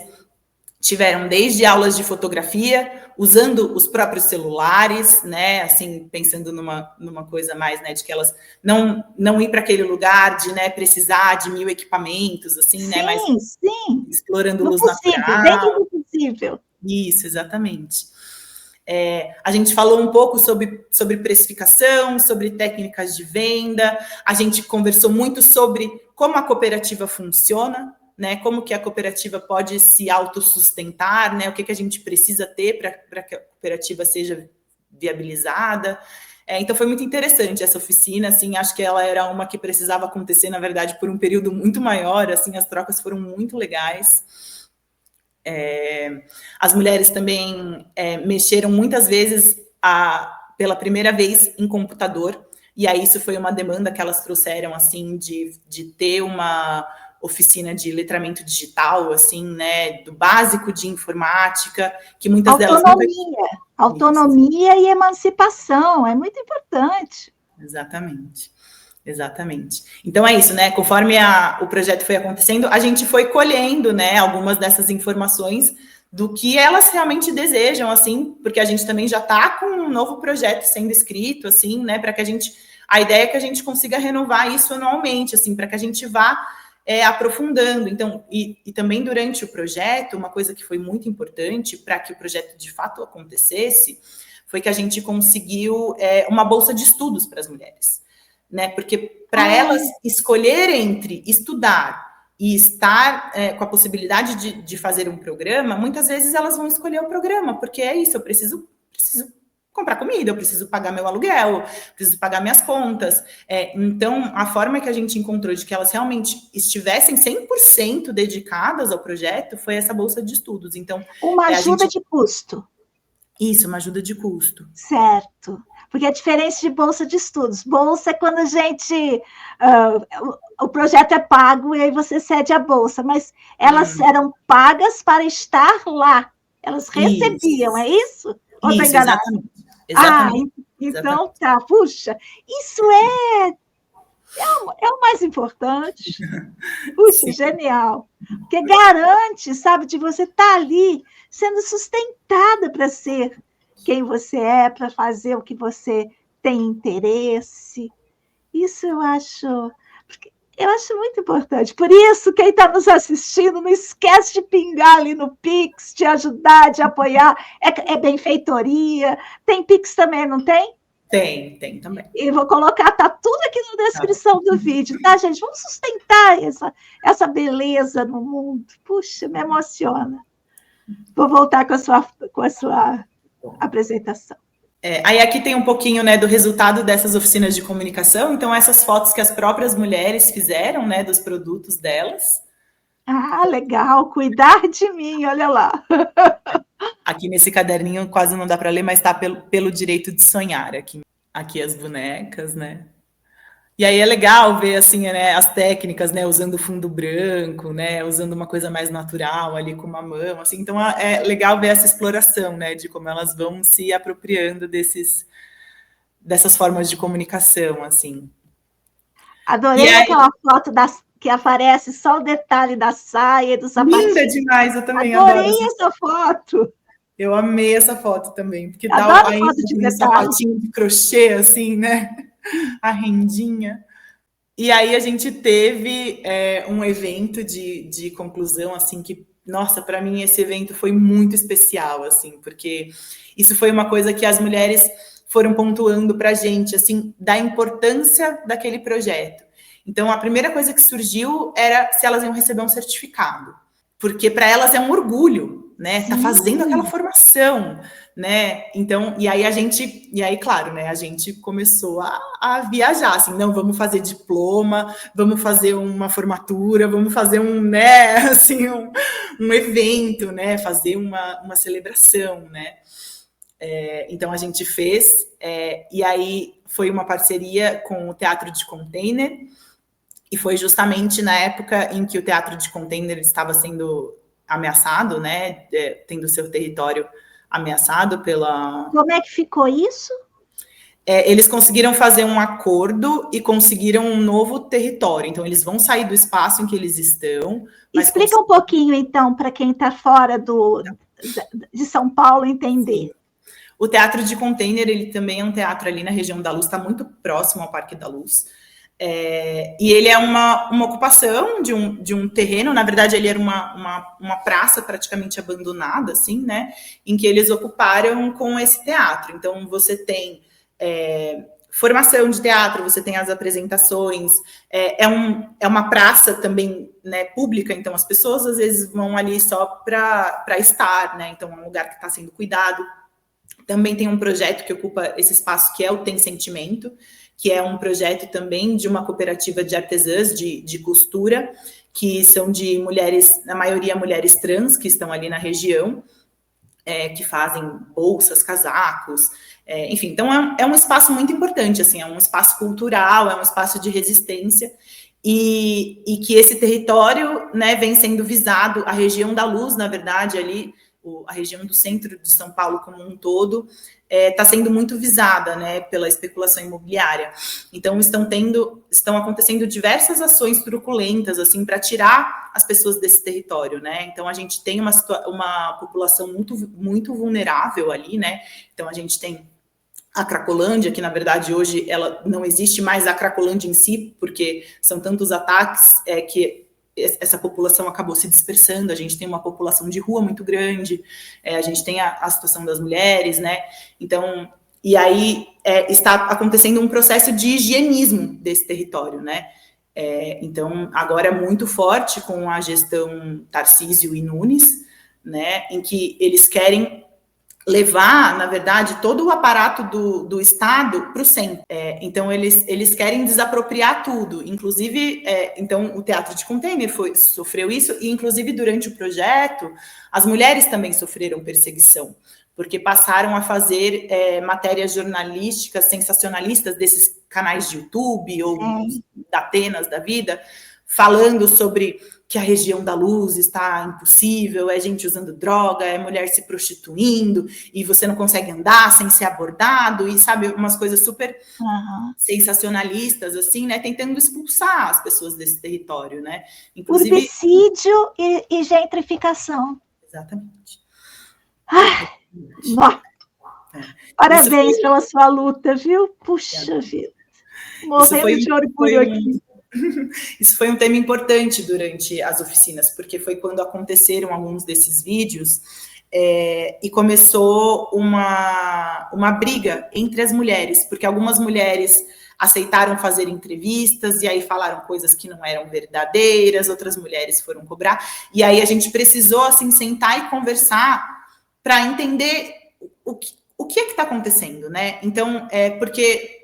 tiveram desde aulas de fotografia, usando os próprios celulares, né, assim, pensando numa coisa mais, né, de que elas não ir para aquele lugar de, né, precisar de 1000 equipamentos, assim,
sim,
né, mas
sim,
explorando
no
luz
possível,
natural.
dentro do possível.
Isso, exatamente. A gente falou um pouco sobre precificação, sobre técnicas de venda, a gente conversou muito sobre como a cooperativa funciona, né, como que a cooperativa pode se autossustentar, né, o que a gente precisa ter para que a cooperativa seja viabilizada. Então foi muito interessante essa oficina, assim, acho que ela era uma que precisava acontecer, na verdade, por um período muito maior, assim, as trocas foram muito legais. As mulheres também mexeram muitas vezes pela primeira vez em computador, e aí isso foi uma demanda que elas trouxeram, assim, de ter uma oficina de letramento digital, assim, né, do básico de informática, que muitas delas...
Autonomia e emancipação, é muito importante.
Exatamente. Então é isso, né? Conforme o projeto foi acontecendo, a gente foi colhendo, né, algumas dessas informações do que elas realmente desejam, assim, porque a gente também já está com um novo projeto sendo escrito, assim, né, para que a ideia é que a gente consiga renovar isso anualmente, assim, para que a gente vá aprofundando. Então, e também durante o projeto, uma coisa que foi muito importante para que o projeto de fato acontecesse, foi que a gente conseguiu uma bolsa de estudos para as mulheres, né? Porque para elas escolher entre estudar e estar com a possibilidade de fazer um programa, muitas vezes elas vão escolher o programa, porque é isso, eu preciso comprar comida, eu preciso pagar meu aluguel, preciso pagar minhas contas. Então, a forma que a gente encontrou de que elas realmente estivessem 100% dedicadas ao projeto foi essa bolsa de estudos. Então,
uma ajuda de custo.
Isso, uma ajuda de custo.
Certo. Porque é diferente de bolsa de estudos. Bolsa é quando a gente... o projeto é pago e aí você cede a bolsa, mas elas eram pagas para estar lá. Elas recebiam, é isso? Ou
isso, exatamente.
Então tá. Puxa, isso é o mais importante. Puxa, sim. Genial. Porque garante, sabe, de você estar ali sendo sustentada para ser quem você é, para fazer o que você tem interesse. Isso eu acho muito importante. Por isso, quem está nos assistindo, não esquece de pingar ali no Pix, de ajudar, de apoiar. É benfeitoria. Tem Pix também, não tem?
Tem também.
E vou colocar, tá tudo aqui na descrição do vídeo, tá, gente? Vamos sustentar essa beleza no mundo. Puxa, me emociona. Vou voltar com a sua apresentação.
Aí aqui tem um pouquinho, né, do resultado dessas oficinas de comunicação. Então, essas fotos que as próprias mulheres fizeram, né, dos produtos delas.
Ah, legal. Cuidar de mim, olha lá.
Aqui nesse caderninho quase não dá para ler, mas está pelo direito de sonhar. Aqui as bonecas, né? E aí é legal ver, assim, né, as técnicas, né, usando fundo branco, né, usando uma coisa mais natural ali com uma mão, assim. Então é legal ver essa exploração, né, de como elas vão se apropriando dessas formas de comunicação, assim.
Adorei aquela foto que aparece só o detalhe da saia e do sapatinho.
Linda demais, eu também
adorei essa foto.
Eu amei essa foto também, porque
dá
aquele sapatinho de crochê, assim, né? A rendinha. E aí a gente teve um evento de conclusão, assim, que, nossa, para mim esse evento foi muito especial, assim, porque isso foi uma coisa que as mulheres foram pontuando para a gente, assim, da importância daquele projeto. Então, a primeira coisa que surgiu era se elas iam receber um certificado, porque para elas é um orgulho, né? Tá fazendo aquela formação, né? Então, e aí, claro, né? A gente começou a viajar, assim, não, vamos fazer diploma, vamos fazer uma formatura, vamos fazer né? Assim, um evento, né? Fazer uma celebração, né? Então a gente fez, e aí foi uma parceria com o Teatro de Container, e foi justamente na época em que o Teatro de Container estava sendo ameaçado, né, tendo seu território ameaçado pela...
Como é que ficou isso?
eles conseguiram fazer um acordo e conseguiram um novo território. Então, eles vão sair do espaço em que eles estão.
Explica um pouquinho, então, para quem está fora de São Paulo entender.
Sim. O Teatro de Container, ele também é um teatro ali na região da Luz, está muito próximo ao Parque da Luz. E ele é uma ocupação de um terreno, na verdade ele era uma praça praticamente abandonada, assim, né, em que eles ocuparam com esse teatro. Então você tem formação de teatro, você tem as apresentações, é uma praça também, né, pública, então as pessoas às vezes vão ali só para estar, né, então é um lugar que está sendo cuidado. Também tem um projeto que ocupa esse espaço, que é o Tem Sentimento, que é um projeto também de uma cooperativa de artesãs de costura, que são de mulheres, na maioria mulheres trans, que estão ali na região, que fazem bolsas, casacos, enfim. Então, é um espaço muito importante, assim, é um espaço cultural, é um espaço de resistência, e que esse território, né, vem sendo visado, a região da Luz, na verdade, ali, a região do centro de São Paulo como um todo, está sendo muito visada, né, pela especulação imobiliária. Então, estão acontecendo diversas ações truculentas, assim, para tirar as pessoas desse território, né? Então, a gente tem uma população muito, muito vulnerável ali, né? Então, a gente tem a Cracolândia, que, na verdade, hoje ela não existe mais a Cracolândia em si, porque são tantos ataques que essa população acabou se dispersando. A gente tem uma população de rua muito grande, a gente tem a situação das mulheres, né? Então, e aí está acontecendo um processo de higienismo desse território, né? Então, agora é muito forte com a gestão Tarcísio e Nunes, né? Em que eles querem levar, na verdade, todo o aparato do Estado para o centro. Então, eles querem desapropriar tudo, inclusive, então, o Teatro de Container sofreu isso, e, inclusive, durante o projeto, as mulheres também sofreram perseguição, porque passaram a fazer matérias jornalísticas sensacionalistas desses canais de YouTube, ou da Atenas da vida, falando sobre que a região da Luz está impossível, é gente usando droga, é mulher se prostituindo, e você não consegue andar sem ser abordado, e sabe, umas coisas super sensacionalistas, assim, né, tentando expulsar as pessoas desse território, né.
Inclusive, urbicídio e gentrificação.
Exatamente.
Parabéns pela sua luta, viu? Puxa vida. Morrendo de orgulho aqui.
Isso foi um tema importante durante as oficinas, porque foi quando aconteceram alguns desses vídeos e começou uma briga entre as mulheres, porque algumas mulheres aceitaram fazer entrevistas e aí falaram coisas que não eram verdadeiras, outras mulheres foram cobrar, e aí a gente precisou, assim, sentar e conversar para entender o que é que está acontecendo, né? Então, porque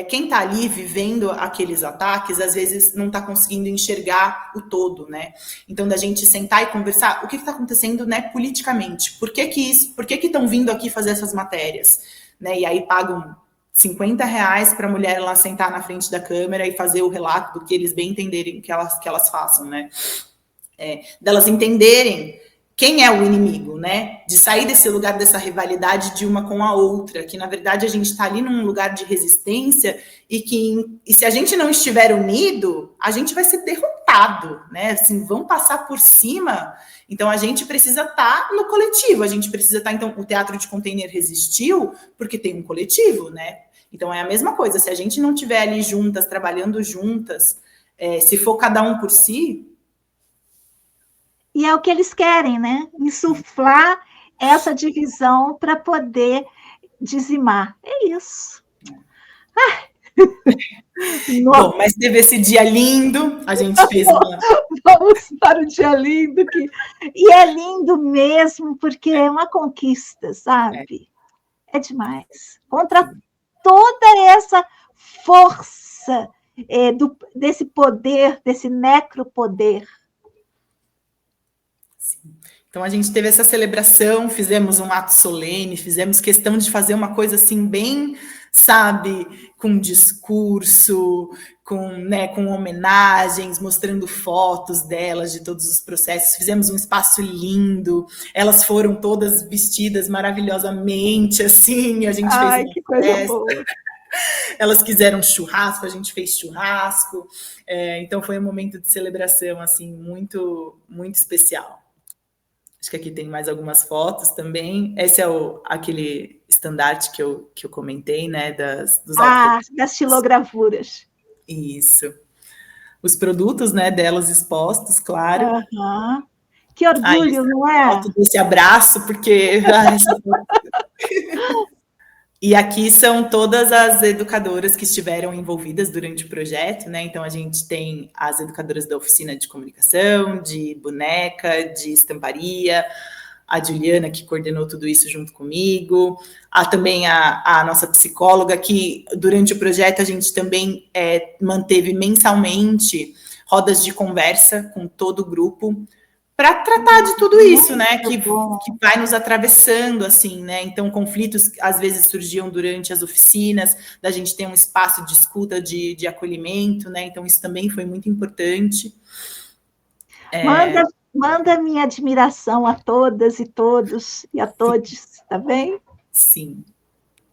quem está ali vivendo aqueles ataques, às vezes não está conseguindo enxergar o todo, né? Então, da gente sentar e conversar, o que está acontecendo, né, politicamente? Por que estão vindo aqui fazer essas matérias? Né? E aí pagam R$50 para a mulher lá sentar na frente da câmera e fazer o relato do que eles bem entenderem que elas façam, né? Delas entenderem quem é o inimigo, né? De sair desse lugar, dessa rivalidade de uma com a outra, que na verdade a gente está ali num lugar de resistência e se a gente não estiver unido, a gente vai ser derrotado, né? Assim, vão passar por cima. Então a gente precisa estar no coletivo, a gente precisa estar. Então, o Teatro de Container resistiu porque tem um coletivo, né? Então é a mesma coisa. Se a gente não estiver ali juntas, trabalhando juntas, se for cada um por si.
E é o que eles querem, né? Insuflar essa divisão para poder dizimar. É isso.
Bom, mas teve esse dia lindo, a gente fez uma...
Vamos para o dia lindo. E é lindo mesmo, porque é uma conquista, sabe? É demais. Contra toda essa força desse poder, desse necropoder.
Então, a gente teve essa celebração, fizemos um ato solene, fizemos questão de fazer uma coisa assim, bem, sabe, com discurso, com homenagens, mostrando fotos delas, de todos os processos. Fizemos um espaço lindo, elas foram todas vestidas maravilhosamente, assim, a gente fez uma
que coisa
festa.
boa.
Elas quiseram churrasco, a gente fez churrasco. Então, foi um momento de celebração, assim, muito, muito especial. Acho que aqui tem mais algumas fotos também. Esse é aquele estandarte que eu comentei, né? Das
xilogravuras.
Isso. Os produtos, né, delas expostos, claro.
Uhum. Que orgulho, não é?
Foto desse abraço, porque... E aqui são todas as educadoras que estiveram envolvidas durante o projeto, né? Então, a gente tem as educadoras da oficina de comunicação, de boneca, de estamparia, a Juliana, que coordenou tudo isso junto comigo, também a nossa psicóloga, que durante o projeto a gente também manteve mensalmente rodas de conversa com todo o grupo, para tratar de tudo isso, né, que vai nos atravessando, assim, né, então conflitos às vezes surgiam durante as oficinas, da gente ter um espaço de escuta, de acolhimento, né, então isso também foi muito importante.
Manda minha admiração a todas e todos, e a todos, tá bem?
Sim.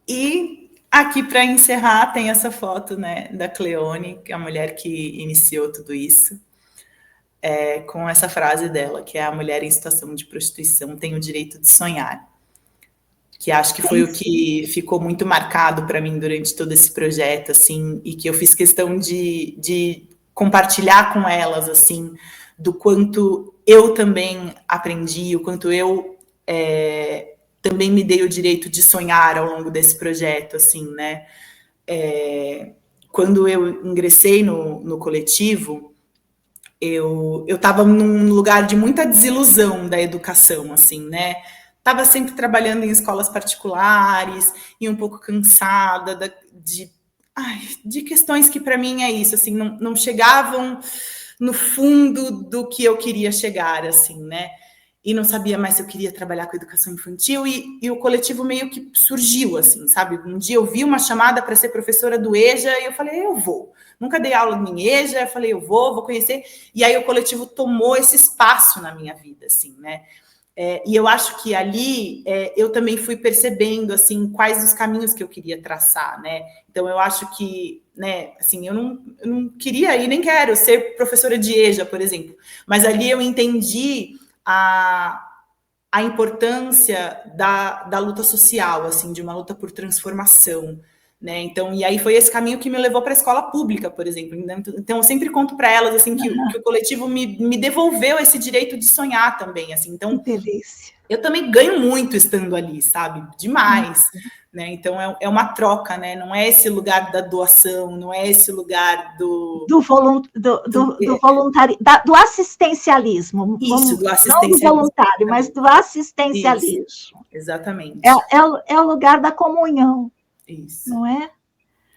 E aqui, para encerrar, tem essa foto, né, da Cleone, que é a mulher que iniciou tudo isso, com essa frase dela, que é: a mulher em situação de prostituição tem o direito de sonhar. Que acho que foi o que ficou muito marcado para mim durante todo esse projeto, assim, e que eu fiz questão de compartilhar com elas, assim, do quanto eu também aprendi, o quanto eu também me dei o direito de sonhar ao longo desse projeto, assim, né? Quando eu ingressei no coletivo, eu estava num lugar de muita desilusão da educação, assim, né? Estava sempre trabalhando em escolas particulares e um pouco cansada de questões que para mim é isso, assim, não chegavam no fundo do que eu queria chegar, assim, né? E não sabia mais se eu queria trabalhar com educação infantil, e o coletivo meio que surgiu, assim, sabe? Um dia eu vi uma chamada para ser professora do EJA e eu falei, eu vou. Nunca dei aula em EJA, eu falei, eu vou conhecer. E aí o coletivo tomou esse espaço na minha vida, assim, né? E eu acho que ali eu também fui percebendo, assim, quais os caminhos que eu queria traçar, né? Então, eu acho que, né, assim, eu não queria e nem quero ser professora de EJA, por exemplo, mas ali eu entendi a importância da luta social, assim, de uma luta por transformação, né? Então, e aí foi esse caminho que me levou para a escola pública, por exemplo. Então, eu sempre conto para elas, assim, que o coletivo me devolveu esse direito de sonhar também, assim. Então,
que delícia.
Eu também ganho muito estando ali, sabe? Demais, né? Então, é uma troca, né? Não é esse lugar da doação, não é esse lugar do
voluntário, do assistencialismo.
Isso, do assistencialismo.
Não do voluntário, mas do assistencialismo.
Isso, exatamente.
É o lugar da comunhão.
Isso.
Não é?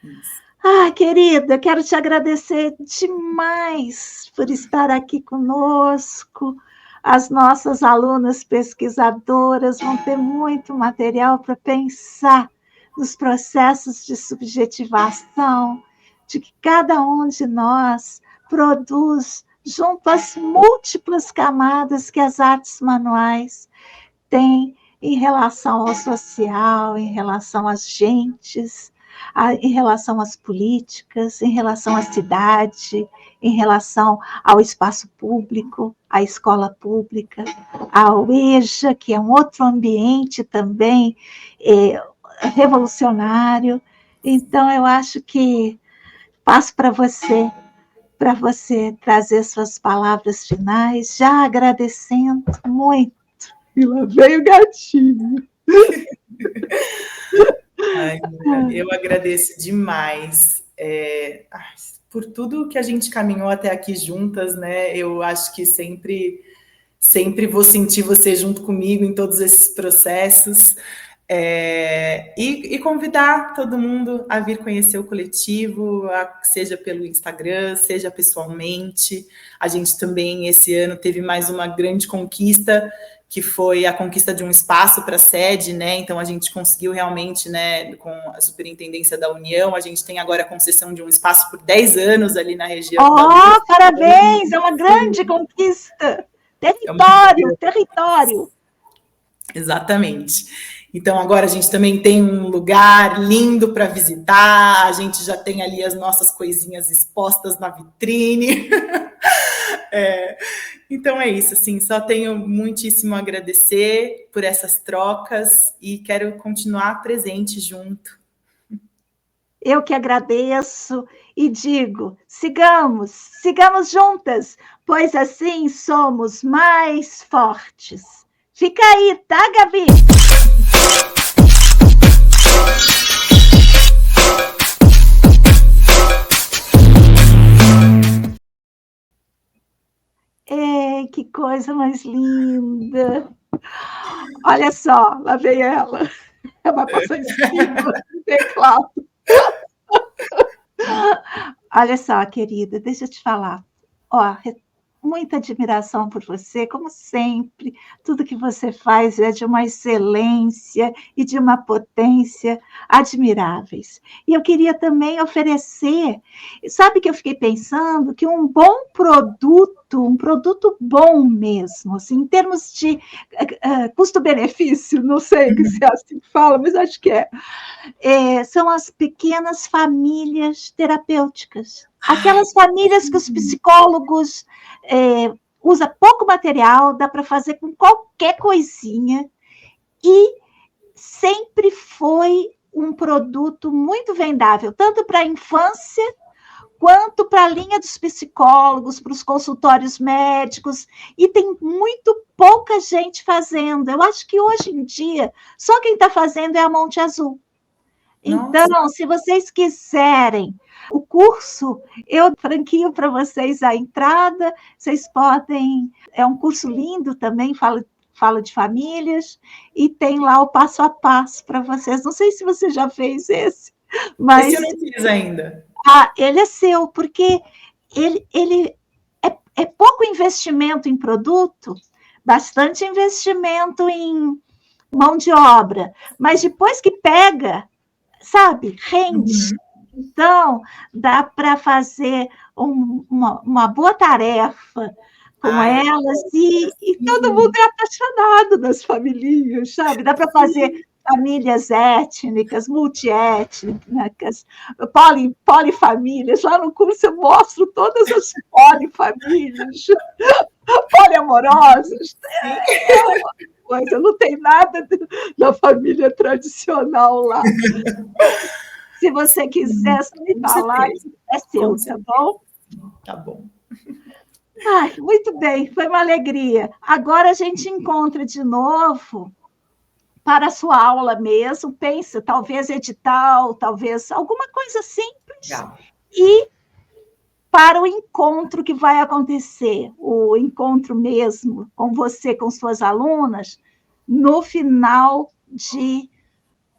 Isso.
Querida, quero te agradecer demais por estar aqui conosco. As nossas alunas pesquisadoras vão ter muito material para pensar nos processos de subjetivação, de que cada um de nós produz junto às múltiplas camadas que as artes manuais têm em relação ao social, em relação às gentes, em relação às políticas, em relação à cidade, em relação ao espaço público, à escola pública, ao EJA, que é um outro ambiente também revolucionário. Então, eu acho que passo para você trazer suas palavras finais, já agradecendo muito. E lá veio o gatinho.
Ai, eu agradeço demais por tudo que a gente caminhou até aqui juntas, né? Eu acho que sempre vou sentir você junto comigo em todos esses processos. E convidar todo mundo a vir conhecer o coletivo, seja pelo Instagram, seja pessoalmente. A gente também, esse ano, teve mais uma grande conquista, que foi a conquista de um espaço para a sede, né? Então a gente conseguiu realmente, né, com a Superintendência da União, a gente tem agora a concessão de um espaço por 10 anos ali na região.
Oh, parabéns! É uma grande conquista. Território.
Exatamente. Então, agora a gente também tem um lugar lindo para visitar, a gente já tem ali as nossas coisinhas expostas na vitrine. Então é isso, assim, só tenho muitíssimo a agradecer por essas trocas e quero continuar presente junto.
Eu que agradeço e digo, sigamos juntas, pois assim somos mais fortes. Fica aí, tá, Gabi? Que coisa mais linda. Olha só, lá vem ela. Ela vai passar em cima do teclado. Olha só, querida, deixa eu te falar. Ó, muita admiração por você, como sempre. Tudo que você faz é de uma excelência e de uma potência admiráveis. E eu queria também oferecer, sabe que eu fiquei pensando que um bom produto, um produto bom mesmo, assim, em termos de custo-benefício, não sei se é assim que fala, mas acho que são as pequenas famílias terapêuticas. Aquelas famílias que os psicólogos usam pouco material, dá para fazer com qualquer coisinha, e sempre foi um produto muito vendável, tanto para a infância, quanto para a linha dos psicólogos, para os consultórios médicos, e tem muito pouca gente fazendo. Eu acho que hoje em dia, só quem está fazendo é a Monte Azul. Então, nossa, se vocês quiserem o curso, eu franquio para vocês a entrada, vocês podem... É um curso lindo também, fala de famílias, e tem lá o passo a passo para vocês. Não sei se você já fez esse, mas...
Esse eu não fiz ainda.
Ele é seu, porque ele é pouco investimento em produto, bastante investimento em mão de obra, mas depois que pega, sabe, rende. Então, dá para fazer uma boa tarefa com elas, e todo mundo é apaixonado das famílias, sabe? Dá para fazer famílias étnicas, multiétnicas, polifamílias. Lá no curso eu mostro todas as polifamílias, poliamorosas. Coisa, não tem nada da família tradicional lá. Se você quiser me falar, é seu, tá bom?
Tá bom.
Ai, muito bem, foi uma alegria. Agora a gente encontra de novo para a sua aula mesmo. Pensa, talvez edital, talvez alguma coisa simples.
Já.
E para o encontro que vai acontecer, o encontro mesmo com você, com suas alunas, no final de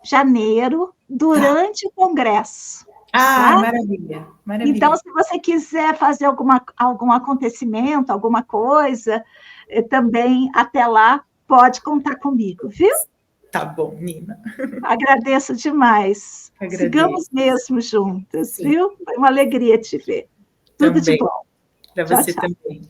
janeiro, durante o congresso.
Tá? Maravilha, maravilha.
Então, se você quiser fazer algum acontecimento, alguma coisa, também até lá, pode contar comigo, viu?
Tá bom, Nina.
Agradeço demais.
Agradeço.
Sigamos mesmo juntas,
Sim.
Viu? Foi uma alegria te ver. Tudo
Também.
de bom.
Para você também.